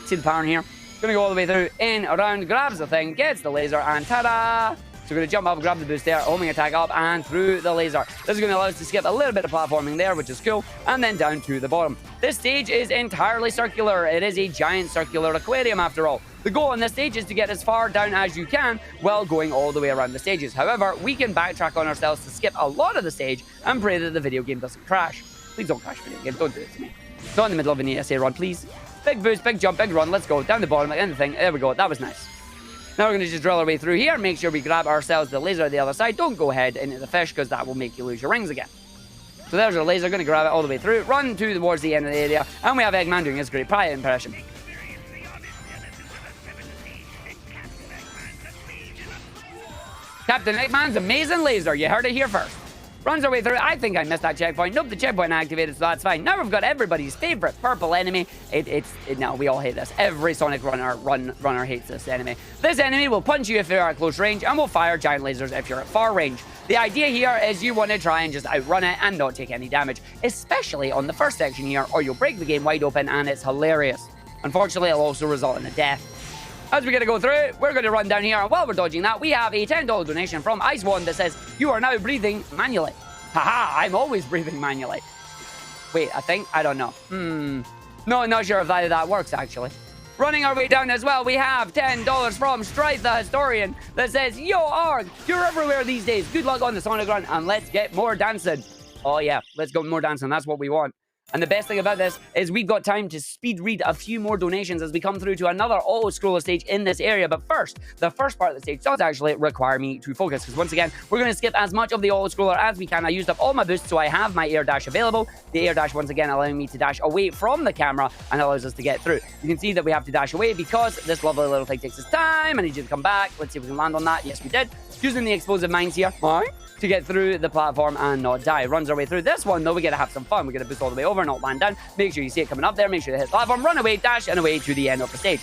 See the power in here? Gonna go all the way through, in, around, grabs the thing, gets the laser, and ta-da! So we're gonna jump up, grab the boost there, homing attack up, and through the laser. This is gonna allow us to skip a little bit of platforming there, which is cool, and then down to the bottom. This stage is entirely circular. It is a giant circular aquarium after all. The goal on this stage is to get as far down as you can while going all the way around the stages. However, we can backtrack on ourselves to skip a lot of the stage and pray that the video game doesn't crash. Please don't crash, video game. Don't do it to me. Not in the middle of an ESA run, please. Big boost, big jump, big run. Let's go. Down the bottom, end of the thing. There we go. That was nice. Now we're going to just drill our way through here. Make sure we grab ourselves the laser at the other side. Don't go ahead into the fish, because that will make you lose your rings again. So there's our laser. Going to grab it all the way through. Run towards the end of the area. And we have Eggman doing his great pilot impression. Captain Eggman's amazing laser. You heard it here first. Runs our way through. I think I missed that checkpoint. Nope, the checkpoint activated, so that's fine. Now we've got everybody's favorite purple enemy. No, we all hate this. Every Sonic runner hates this enemy. This enemy will punch you if you're at close range and will fire giant lasers if you're at far range. The idea here is you want to try and just outrun it and not take any damage, especially on the first section here, or you'll break the game wide open and it's hilarious. Unfortunately, it'll also result in a death. As we're going to go through it, we're going to run down here, and while we're dodging that, we have a $10 donation from Ice One that says, you are now breathing manually. Haha, I'm always breathing manually. Wait, I don't know. No, not sure if that works, actually. Running our way down as well, we have $10 from Strife the Historian that says, yo, Arg, you're everywhere these days. Good luck on the Sonic run, and let's get more dancing. Oh, yeah, let's go more dancing. That's what we want. And the best thing about this is we've got time to speed read a few more donations as we come through to another auto-scroller stage in this area. But first, the first part of the stage does actually require me to focus, because once again, we're going to skip as much of the auto-scroller as we can. I used up all my boosts, so I have my air dash available. The air dash, once again, allowing me to dash away from the camera and allows us to get through. You can see that we have to dash away because this lovely little thing takes its time. I need you to come back. Let's see if we can land on that. Yes, we did. Using the explosive mines here. All right. To get through the platform and not die. Runs our way through this one, though. We gotta have some fun. We're gonna boost all the way over, not land down. Make sure you see it coming up there. Make sure to hit the platform, run away, dash, and away to the end of the stage.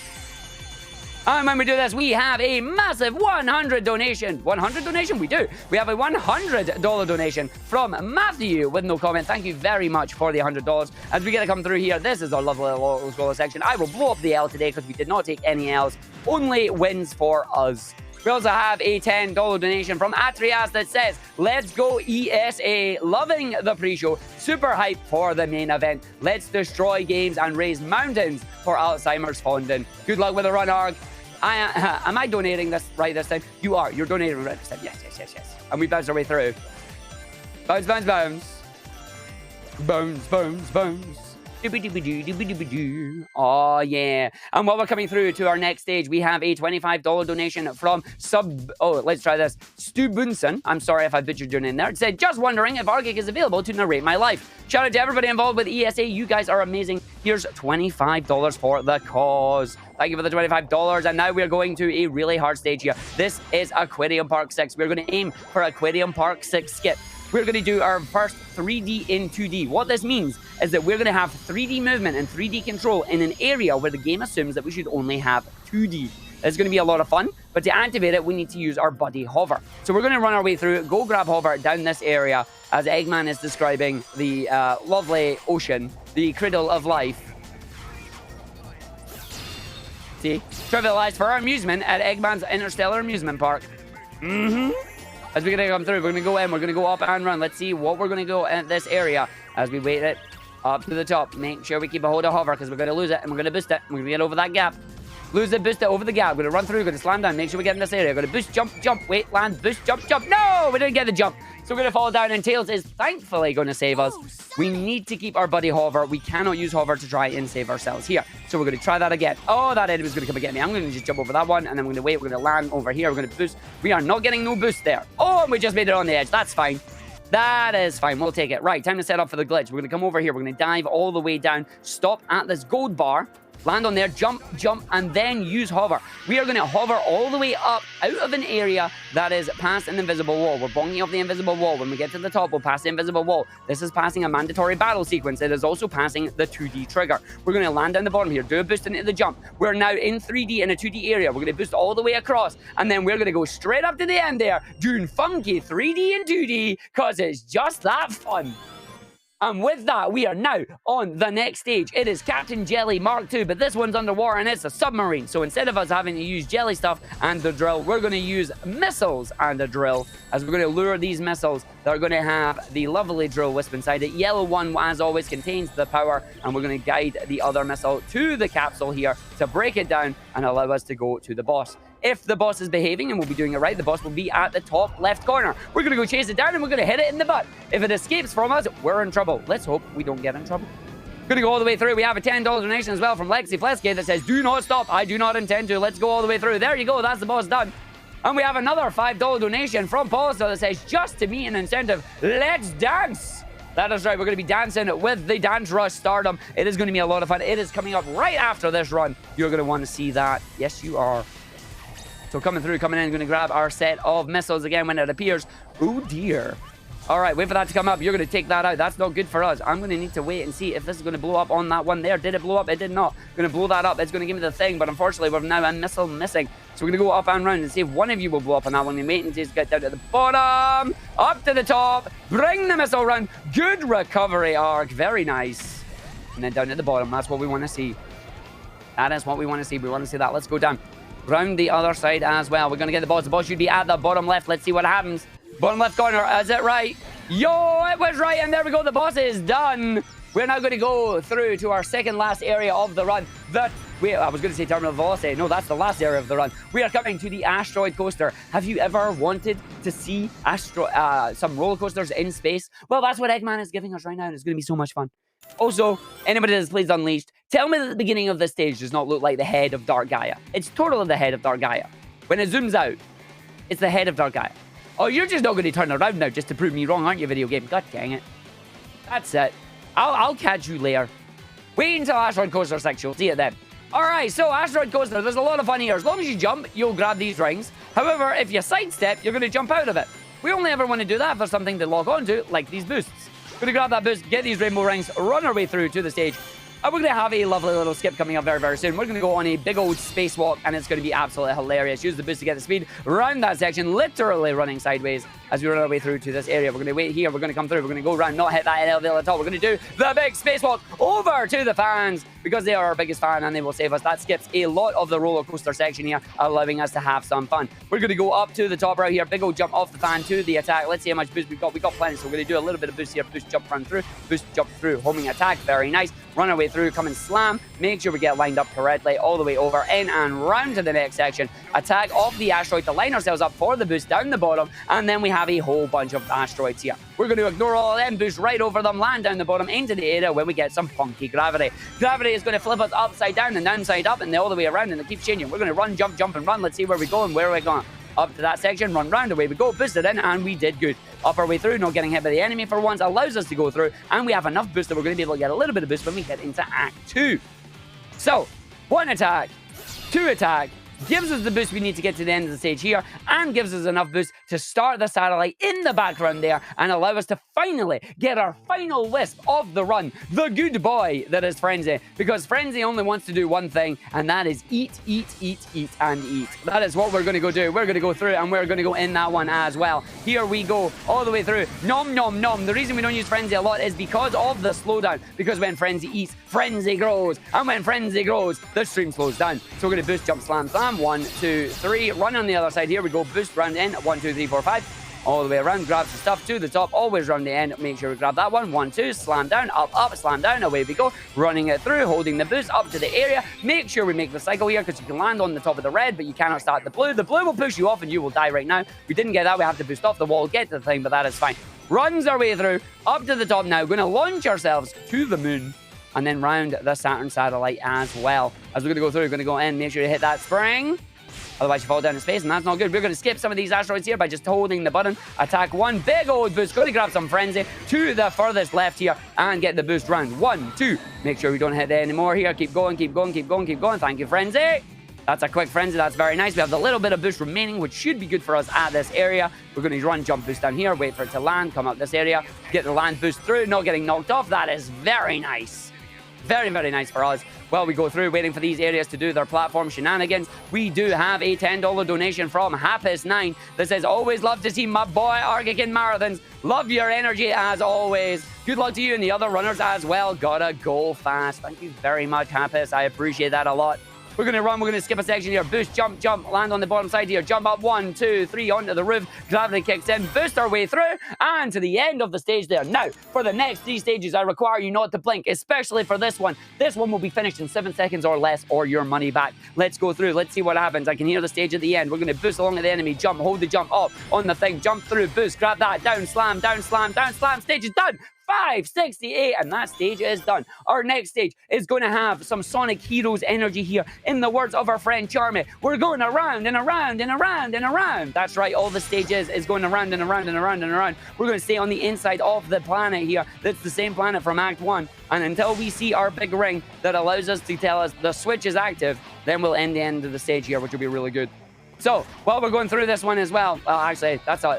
And when we do this, we have a massive 100 donation. 100 donation? We do. We have a $100 donation from Matthew with no comment. Thank you very much for the $100. As we get to come through here, this is our lovely little scroller section. I will blow up the L today because we did not take any L's. Only wins for us. We also have a $10 donation from Atrias that says, let's go ESA, loving the pre-show, super hype for the main event. Let's destroy games and raise mountains for Alzheimer's Fonden. Good luck with the run, Arg. Am I donating this right this time? You are. You're donating right this time. Yes, yes, yes, yes. And we bounce our way through. Bounce, bounce, bounce. Bounce, bounce, bounce. Oh, yeah. And while we're coming through to our next stage, we have a $25 donation from let's try this. Stu Bunsen. I'm sorry if I butchered your name there. It said, just wondering if Argick is available to narrate my life. Shout out to everybody involved with ESA. You guys are amazing. Here's $25 for the cause. Thank you for the $25. And now we're going to a really hard stage here. This is Aquarium Park 6. We're going to aim for Aquarium Park 6 skip. We're going to do our first 3D in 2D. What this means is that we're going to have 3D movement and 3D control in an area where the game assumes that we should only have 2D. It's going to be a lot of fun, but to activate it, we need to use our buddy Hover. So we're going to run our way through, go grab Hover down this area as Eggman is describing the lovely ocean, the cradle of life. See? Trivialized for our amusement at Eggman's Interstellar Amusement Park. As we're going to come through, we're going to go in, we're going to go up and run. Let's see what we're going to go in this area as we wait it up to the top. Make sure we keep a hold of hover because we're going to lose it and we're going to boost it. We're going to get over that gap. Lose it, boost it over the gap. We're going to run through, we're going to slam down. Make sure we get in this area. We're going to boost, jump, jump, wait, land, boost, jump, jump. No, we didn't get the jump. So we're going to fall down, and Tails is thankfully going to save us. We need to keep our buddy Hover. We cannot use Hover to try and save ourselves here. So we're going to try that again. Oh, that enemy was going to come and get me. I'm going to just jump over that one, and then we're going to wait. We're going to land over here. We're going to boost. We are not getting no boost there. Oh, and we just made it on the edge. That's fine. That is fine. We'll take it. Right, time to set up for the glitch. We're going to come over here. We're going to dive all the way down. Stop at this gold bar. Land on there, jump, jump, and then use hover. We are going to hover all the way up out of an area that is past an invisible wall. We're bonking off the invisible wall. When we get to the top, we'll pass the invisible wall. This is passing a mandatory battle sequence. It is also passing the 2D trigger. We're going to land down the bottom here, do a boost into the jump. We're now in 3D in a 2D area. We're going to boost all the way across, and then we're going to go straight up to the end there, doing funky 3D and 2D, because it's just that fun. And with that, we are now on the next stage. It is Captain Jelly Mark II, but this one's underwater and it's a submarine. So instead of us having to use jelly stuff and the drill, we're going to use missiles and a drill, as we're going to lure these missiles that are going to have the lovely drill wisp inside it. Yellow one, as always, contains the power, and we're going to guide the other missile to the capsule here to break it down and allow us to go to the boss. If the boss is behaving and we'll be doing it right, the boss will be at the top left corner. We're going to go chase it down and we're going to hit it in the butt. If it escapes from us, we're in trouble. Let's hope we don't get in trouble. Going to go all the way through. We have a $10 donation as well from Lexi Fleske that says, do not stop. I do not intend to. Let's go all the way through. There you go. That's the boss done. And we have another $5 donation from Paulster that says, just to meet an incentive, let's dance. That is right. We're going to be dancing with the Dance Rush Stardom. It is going to be a lot of fun. It is coming up right after this run. You're going to want to see that. Yes, you are. So coming through, coming in, going to grab our set of missiles again when it appears. Oh, dear. All right, wait for that to come up. You're going to take that out. That's not good for us. I'm going to need to wait and see if this is going to blow up on that one there. Did it blow up? It did not. Going to blow that up. It's going to give me the thing, but unfortunately, we're now a missile missing. So we're going to go up and round and see if one of you will blow up on that one. And wait until you get down to the bottom, up to the top, bring the missile round. Good recovery arc. Very nice. And then down at the bottom. That's what we want to see. That is what we want to see. We want to see that. Let's go down. Round the other side as well. We're going to get the boss. The boss should be at the bottom left. Let's see what happens. Bottom left corner. Is it right? Yo, it was right. And there we go. The boss is done. We're now going to go through to our second last area of the run. Wait, I was going to say terminal velocity. No, that's the last area of the run. We are coming to the Asteroid Coaster. Have you ever wanted to see some roller coasters in space? Well, that's what Eggman is giving us right now. And it's going to be so much fun. Also, anybody that has played Unleashed, tell me that the beginning of this stage does not look like the head of Dark Gaia. It's totally the head of Dark Gaia. When it zooms out, it's the head of Dark Gaia. Oh, you're just not going to turn around now just to prove me wrong, aren't you, video game? God dang it. That's it. I'll catch you later. Wait until Asteroid Coaster 6, you'll see it then. Alright, so Asteroid Coaster, there's a lot of fun here. As long as you jump, you'll grab these rings. However, if you sidestep, you're going to jump out of it. We only ever want to do that for something to log on to, like these boosts. Going to grab that boost, get these rainbow rings, run our way through to the stage. And we're going to have a lovely little skip coming up very, very soon. We're going to go on a big old spacewalk, and it's going to be absolutely hilarious. Use the boost to get the speed around that section, literally running sideways as we run our way through to this area. We're going to wait here. We're going to come through. We're going to go around, not hit that elevator at all. We're going to do the big spacewalk over to the fans because they are our biggest fan and they will save us. That skips a lot of the roller coaster section here, allowing us to have some fun. We're going to go up to the top right here. Big old jump off the fan to the attack. Let's see how much boost we've got. We've got plenty, so we're going to do a little bit of boost here. Boost, jump, run through. Boost, jump through. Homing attack. Very nice. Run our way through. Come and slam. Make sure we get lined up correctly all the way over, in and round to the next section. Attack off the asteroid to line ourselves up for the boost down the bottom, and then we have a whole bunch of asteroids here. We're going to ignore all of them, boost right over them, land down the bottom into the area when we get some funky gravity. Gravity is going to flip us upside down and downside up and all the way around, and it keeps changing. We're going to run, jump, jump, and run. Let's see where we go and where are we going. Up to that section, run round, away we go, boost it in, and we did good. Up our way through, not getting hit by the enemy for once, allows us to go through, and we have enough boost that we're going to be able to get a little bit of boost when we get into Act 2. So, 1 attack, 2 attack, gives us the boost we need to get to the end of the stage here, and gives us enough boost to start the satellite in the background there, and allow us to finally get our final wisp of the run, the good boy that is Frenzy, because Frenzy only wants to do one thing, and that is eat, eat, eat, eat, and eat. That is what we're going to go do. We're going to go through, and we're going to go in that one as well. Here we go, all the way through. Nom, nom, nom. The reason we don't use Frenzy a lot is because of the slowdown. Because when Frenzy eats, Frenzy grows. And when Frenzy grows, the stream slows down. So we're going to boost, jump, slam, slam. 1, 2, 3. Run on the other side. Here we go. Boost, round in. 1, 2, 3, 4, 5. All the way around, grab some stuff to the top, always round the end. Make sure we grab that one. 1, 2, slam down, up, up, slam down. Away we go. Running it through, holding the boost up to the area. Make sure we make the cycle here because you can land on the top of the red, but you cannot start the blue. The blue will push you off and you will die right now. We didn't get that. We have to boost off the wall, get to the thing, but that is fine. Runs our way through, up to the top now. We're going to launch ourselves to the moon and then round the Saturn satellite as well. As we're going to go through, we're going to go in, make sure you hit that spring. Otherwise, you fall down in space, and that's not good. We're going to skip some of these asteroids here by just holding the button. Attack 1. Big old boost. Going to grab some Frenzy to the furthest left here and get the boost round. 1, 2. Make sure we don't hit there anymore here. Keep going, keep going, keep going, keep going. Thank you, Frenzy. That's a quick Frenzy. That's very nice. We have the little bit of boost remaining, which should be good for us at this area. We're going to run jump boost down here. Wait for it to land. Come up this area. Get the land boost through. Not getting knocked off. That is very nice. Very, very nice for us. While we go through waiting for these areas to do their platform shenanigans, we do have a $10 donation from Happis9 that says, always love to see my boy Argick in marathons. Love your energy as always. Good luck to you and the other runners as well. Gotta go fast. Thank you very much, Happis. I appreciate that a lot. We're going to run. We're going to skip a section here. Boost, jump, jump. Land on the bottom side here. Jump up. 1, 2, 3. Onto the roof. Gravity kicks in. Boost our way through. And to the end of the stage there. Now, for the next 3 stages, I require you not to blink. Especially for this one. This one will be finished in 7 seconds or less or your money back. Let's go through. Let's see what happens. I can hear the stage at the end. We're going to boost along with the enemy. Jump. Hold the jump up on the thing. Jump through. Boost. Grab that. Down. Slam. Down. Slam. Down. Slam. Stage is done. 568, and that stage is done. Our next stage is going to have some Sonic Heroes energy here. In the words of our friend Charmy, we're going around and around and around and around. That's right, all the stages is going around and around and around and around. We're going to stay on the inside of the planet here. That's the same planet from Act 1. And until we see our big ring that allows us to tell us the switch is active, then we'll end the end of the stage here, which will be really good. So, while we're going through this one as well, actually, that's a,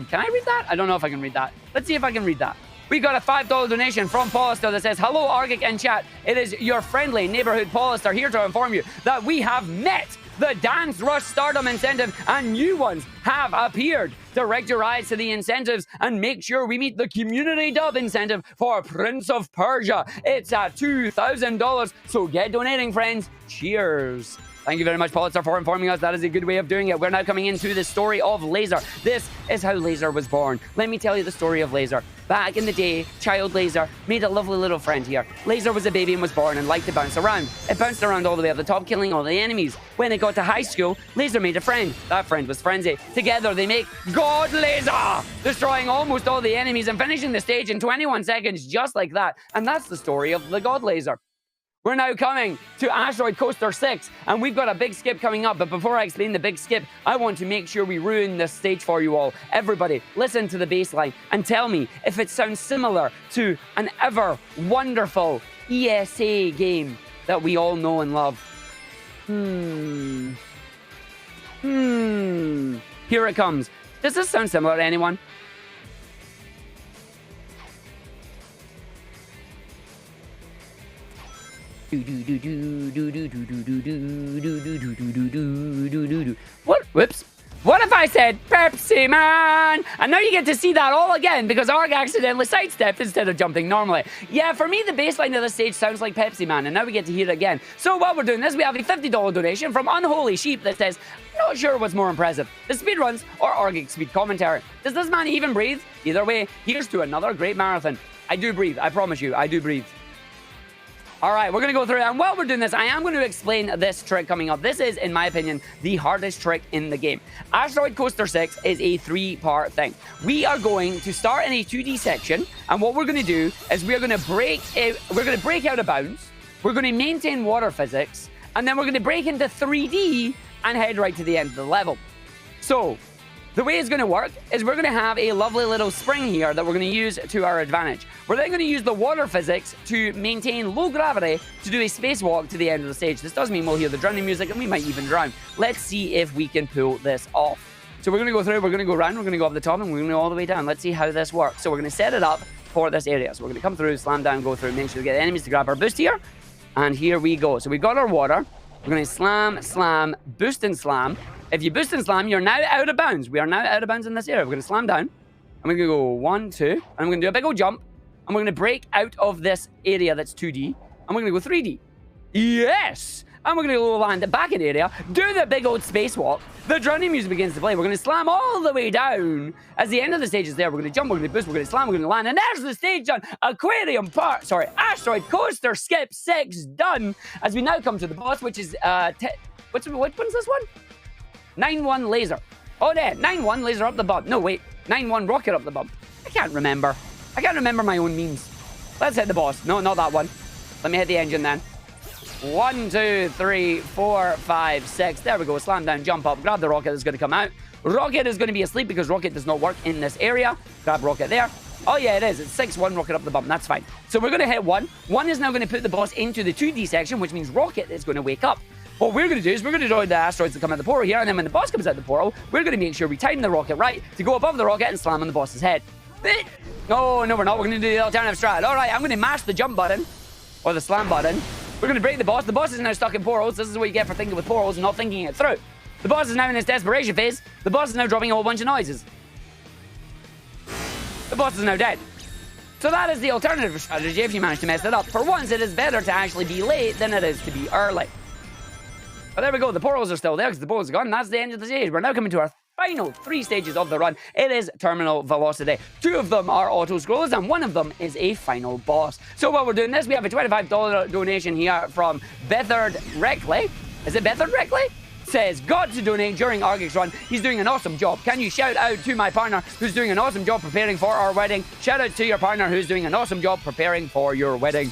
can I read that? I don't know if I can read that. Let's see if I can read that. We got a $5 donation from Paulister that says, hello, Argick and chat. It is your friendly neighborhood Paulister here to inform you that we have met the Dance Rush Stardom incentive and new ones have appeared. Direct your eyes to the incentives and make sure we meet the community dub incentive for Prince of Persia. It's at $2,000, so get donating, friends. Cheers. Thank you very much, Pulitzer, for informing us. That is a good way of doing it. We're now coming into the story of Laser. This is how Laser was born. Let me tell you the story of Laser. Back in the day, child Laser made a lovely little friend here. Laser was a baby and was born and liked to bounce around. It bounced around all the way up the top, killing all the enemies. When it got to high school, Laser made a friend. That friend was Frenzy. Together, they make God Laser, destroying almost all the enemies and finishing the stage in 21 seconds, just like that. And that's the story of the God Laser. We're now coming to Asteroid Coaster 6, and we've got a big skip coming up. But before I explain the big skip, I want to make sure we ruin this stage for you all. Everybody, listen to the bass line and tell me if it sounds similar to an ever wonderful ESA game that we all know and love. Here it comes. Does this sound similar to anyone? What? Whoops. What if I said Pepsi Man? And now you get to see that all again because Arg accidentally sidestepped instead of jumping normally. Yeah, for me, the baseline of the stage sounds like Pepsi Man, and now we get to hear it again. So while we're doing this, we have a $50 donation from Unholy Sheep that says, not sure what's more impressive, the speedruns or Argick speed commentary. Does this man even breathe? Either way, here's to another great marathon. I do breathe. I promise you, I do breathe. All right, we're going to go through it. And while we're doing this, I am going to explain this trick coming up. This is, in my opinion, the hardest trick in the game. Asteroid Coaster 6 is a 3-part thing. We are going to start in a 2D section. And what we're going to do is we're going to break out of bounds. We're going to maintain water physics. And then we're going to break into 3D and head right to the end of the level. So the way it's going to work is we're going to have a lovely little spring here that we're going to use to our advantage. We're then going to use the water physics to maintain low gravity to do a spacewalk to the end of the stage. This does mean we'll hear the drowning music and we might even drown. Let's see if we can pull this off. So we're going to go through, we're going to go around, we're going to go up the top, and we're going to go all the way down. Let's see how this works. So we're going to set it up for this area. So we're going to come through, slam down, go through, make sure we get enemies to grab our boost here. And here we go. So we've got our water. We're going to slam, slam, boost and slam. If you boost and slam, you're now out of bounds. We are now out of bounds in this area. We're going to slam down. I'm going to go 1, 2. And I'm going to do a big old jump. And we're going to break out of this area that's 2D. And we're going to go 3D. Yes! And we're going to go land back in the area, do the big old spacewalk. The drowning music begins to play. We're going to slam all the way down. As the end of the stage is there, we're going to jump, we're going to boost, we're going to slam, we're going to land. And there's the stage done. Asteroid Coaster Skip 6 done. As we now come to the boss, which is, which one's this one? 9-1 laser. Oh, there. 9-1 laser up the bump. No, wait. 9-1 rocket up the bump. I can't remember. I can't remember my own memes. Let's hit the boss. No, not that one. Let me hit the engine then. 1, 2, 3, 4, 5, 6. There we go. Slam down, jump up, grab the rocket that's going to come out. Rocket is going to be asleep because rocket does not work in this area. Grab rocket there. Oh, yeah, it is. It's 6-1 rocket up the bump. That's fine. So we're going to hit 1. 1 is now going to put the boss into the 2D section, which means rocket is going to wake up. What we're going to do is we're going to join the asteroids that come out the portal here, and then when the boss comes out the portal, we're going to make sure we time the rocket right to go above the rocket and slam on the boss's head. No, we're not. We're going to do the alternative strat. All right, I'm going to mash the jump button, or the slam button. We're going to break the boss. The boss is now stuck in portals. This is what you get for thinking with portals and not thinking it through. The boss is now in his desperation phase. The boss is now dropping a whole bunch of noises. The boss is now dead. So that is the alternative strategy if you manage to mess it up. For once, it is better to actually be late than it is to be early. But there we go. The portals are still there because the portals are gone. That's the end of the stage. We're now coming to our final 3 stages of the run. It is terminal velocity. 2 of them are auto scrollers and 1 of them is a final boss. So while we're doing this, we have a $25 donation here from Bethard Reckley. Is it Bethard Reckley? Says, got to donate during Argick's run. He's doing an awesome job. Can you shout out to my partner who's doing an awesome job preparing for our wedding? Shout out to your partner who's doing an awesome job preparing for your wedding.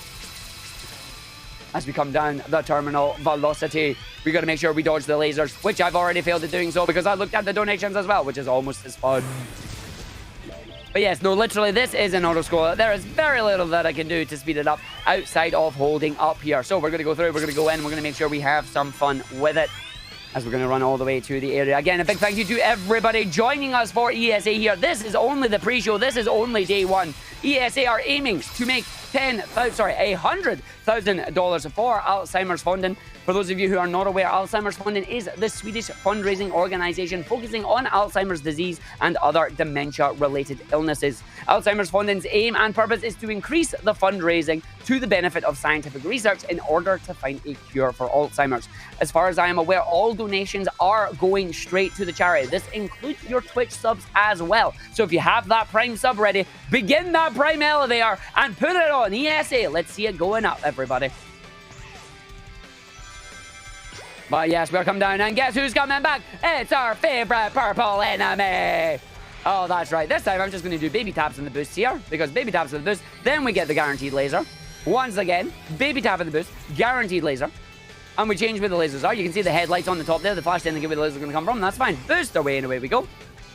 As we come down the terminal velocity, we got to make sure we dodge the lasers, which I've already failed at doing so because I looked at the donations as well, which is almost as fun. But yes, no, literally, this is an auto-scroller. There is very little that I can do to speed it up outside of holding up here. So we're going to go through, we're going to go in, we're going to make sure we have some fun with it as we're going to run all the way to the area. Again, a big thank you to everybody joining us for ESA here. This is only the pre-show. This is only day 1. ESA are aiming to make $100,000 for Alzheimer's funding. For those of you who are not aware, Alzheimer's funding is the Swedish fundraising organization focusing on Alzheimer's disease and other dementia-related illnesses. Alzheimer's funding's aim and purpose is to increase the fundraising to the benefit of scientific research in order to find a cure for Alzheimer's. As far as I am aware, all donations are going straight to the charity. This includes your Twitch subs as well. So if you have that Prime sub ready, begin that Prime elevator and put it on ESA. Let's see it going up, everybody. But yes, we're coming down, and guess who's coming back? It's our favorite purple enemy. Oh, that's right. This time I'm just going to do baby taps on the boost here, because baby taps on the boost, then we get the guaranteed laser. Once again, baby tap on the boost, guaranteed laser. And we change where the lasers are. You can see the headlights on the top there, the flash then, and give where the laser is going to come from. That's fine. Boost away, and away we go.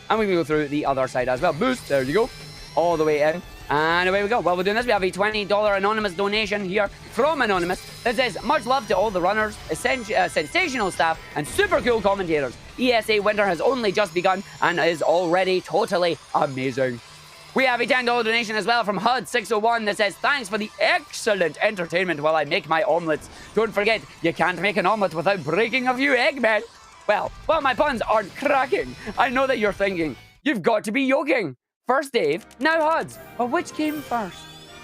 And we can go through the other side as well. Boost, there you go. All the way in. And away we go. While we're doing this, we have a $20 anonymous donation here from Anonymous that says, much love to all the runners, sensational staff, and super cool commentators. ESA winter has only just begun and is already totally amazing. We have a $10 donation as well from HUD601 that says, thanks for the excellent entertainment while I make my omelets. Don't forget, you can't make an omelet without breaking a few egg, man. Well, my puns aren't cracking. I know that you're thinking, you've got to be yoking. First Dave, now HUDs. But which came first?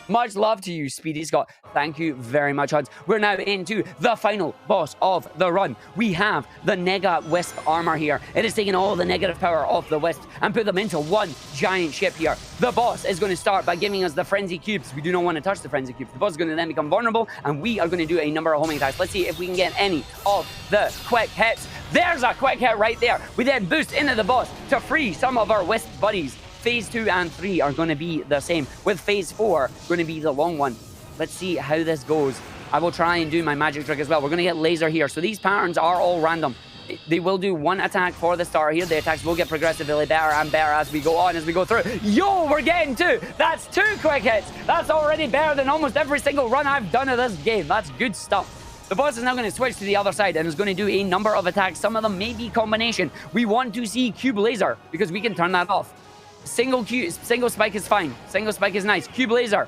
Much love to you, Speedy Scott. Thank you very much, HUDs. We're now into the final boss of the run. We have the Nega Wisp armor here. It is taking all the negative power off the Wisp and put them into one giant ship here. The boss is going to start by giving us the Frenzy Cubes. We do not want to touch the Frenzy Cubes. The boss is going to then become vulnerable, and we are going to do a number of homing attacks. Let's see if we can get any of the quick hits. There's a quick hit right there. We then boost into the boss to free some of our Wisp buddies. Phase 2 and 3 are going to be the same, with Phase 4 going to be the long one. Let's see how this goes. I will try and do my magic trick as well. We're going to get laser here. So these patterns are all random. They will do one attack for the start here. The attacks will get progressively better and better as we go on, as we go through. Yo, we're getting 2. That's 2 quick hits. That's already better than almost every single run I've done of this game. That's good stuff. The boss is now going to switch to the other side and is going to do a number of attacks. Some of them may be combination. We want to see Cube Laser because we can turn that off. Single spike is fine. Single spike is nice. Cube laser.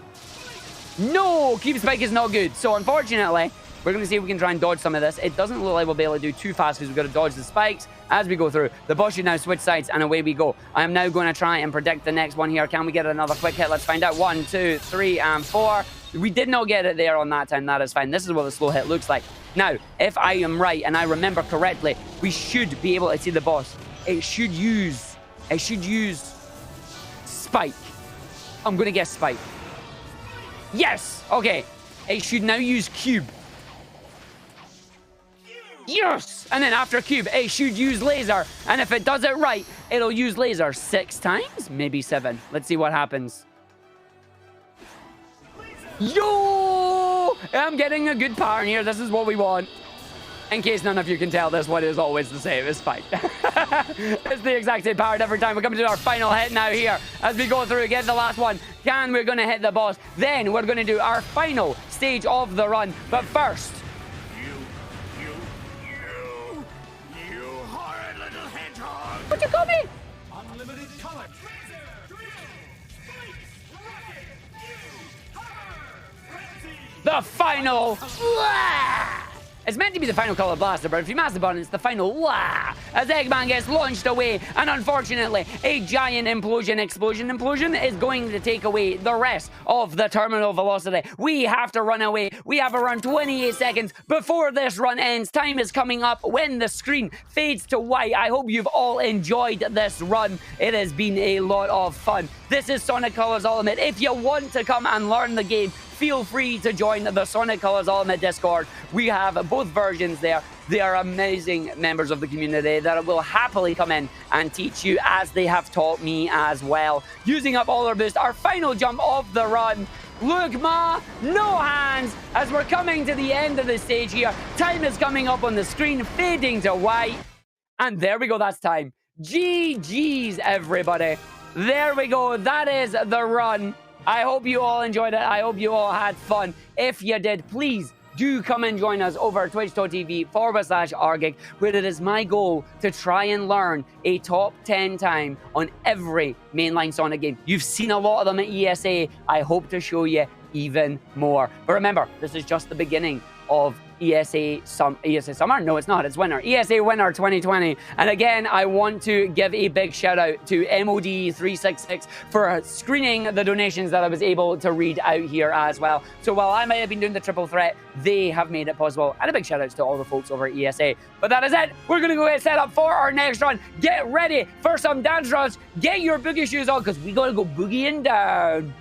No, cube spike is not good. So unfortunately, We're going to see if we can try and dodge some of this. It doesn't look like we'll be able to do too fast because we've got to dodge the spikes as we go through. The boss should now switch sides, and away we go. I am now going to try and predict the next one here. Can we get another quick hit? Let's find out. 1, 2, 3, and 4. We did not get it there on that time. That is fine. This is what the slow hit looks like. Now, if I am right and I remember correctly, we should be able to see the boss. It should use spike. I'm going to guess spike. Yes! Okay. It should now use cube. Yes! And then after cube, it should use laser. And if it does it right, it'll use laser 6 times? Maybe 7. Let's see what happens. Yo! I'm getting a good pattern here. This is what we want. In case none of you can tell, this one is always the same. It's fine. It's the exact same pattern every time. We're coming to our final hit now here. As we go through, get the last one. We're going to hit the boss. Then we're going to do our final stage of the run. But first... You horrid little hedgehog! What you call me? Unlimited color. The final... It's meant to be the final color blaster, but if you mash the button, it's the final wah! As Eggman gets launched away, and unfortunately, a giant implosion is going to take away the rest of the terminal velocity. We have to run away. We have around 28 seconds before this run ends. Time is coming up when the screen fades to white. I hope you've all enjoyed this run. It has been a lot of fun. This is Sonic Colors Ultimate. If you want to come and learn the game, feel free to join the Sonic Colors Ultimate Discord. We have both versions there. They are amazing members of the community that will happily come in and teach you as they have taught me as well. Using up all our boost, our final jump of the run. Look, Ma, no hands as we're coming to the end of the stage here. Time is coming up on the screen, fading to white. And there we go, that's time. GG's, everybody. There we go, that is the run. I hope you all enjoyed it. I hope you all had fun. If you did, please do come and join us over at twitch.tv/Argick, where it is my goal to try and learn a top 10 time on every mainline Sonic game. You've seen a lot of them at ESA. I hope to show you even more. But remember, this is just the beginning of ESA Summer? No, it's not. It's Winter. ESA Winter 2020. And again, I want to give a big shout out to MOD366 for screening the donations that I was able to read out here as well. So while I might have been doing the triple threat, they have made it possible. And a big shout out to all the folks over at ESA. But that is it. We're going to go get set up for our next run. Get ready for some dance runs. Get your boogie shoes on because we got to go boogieing down.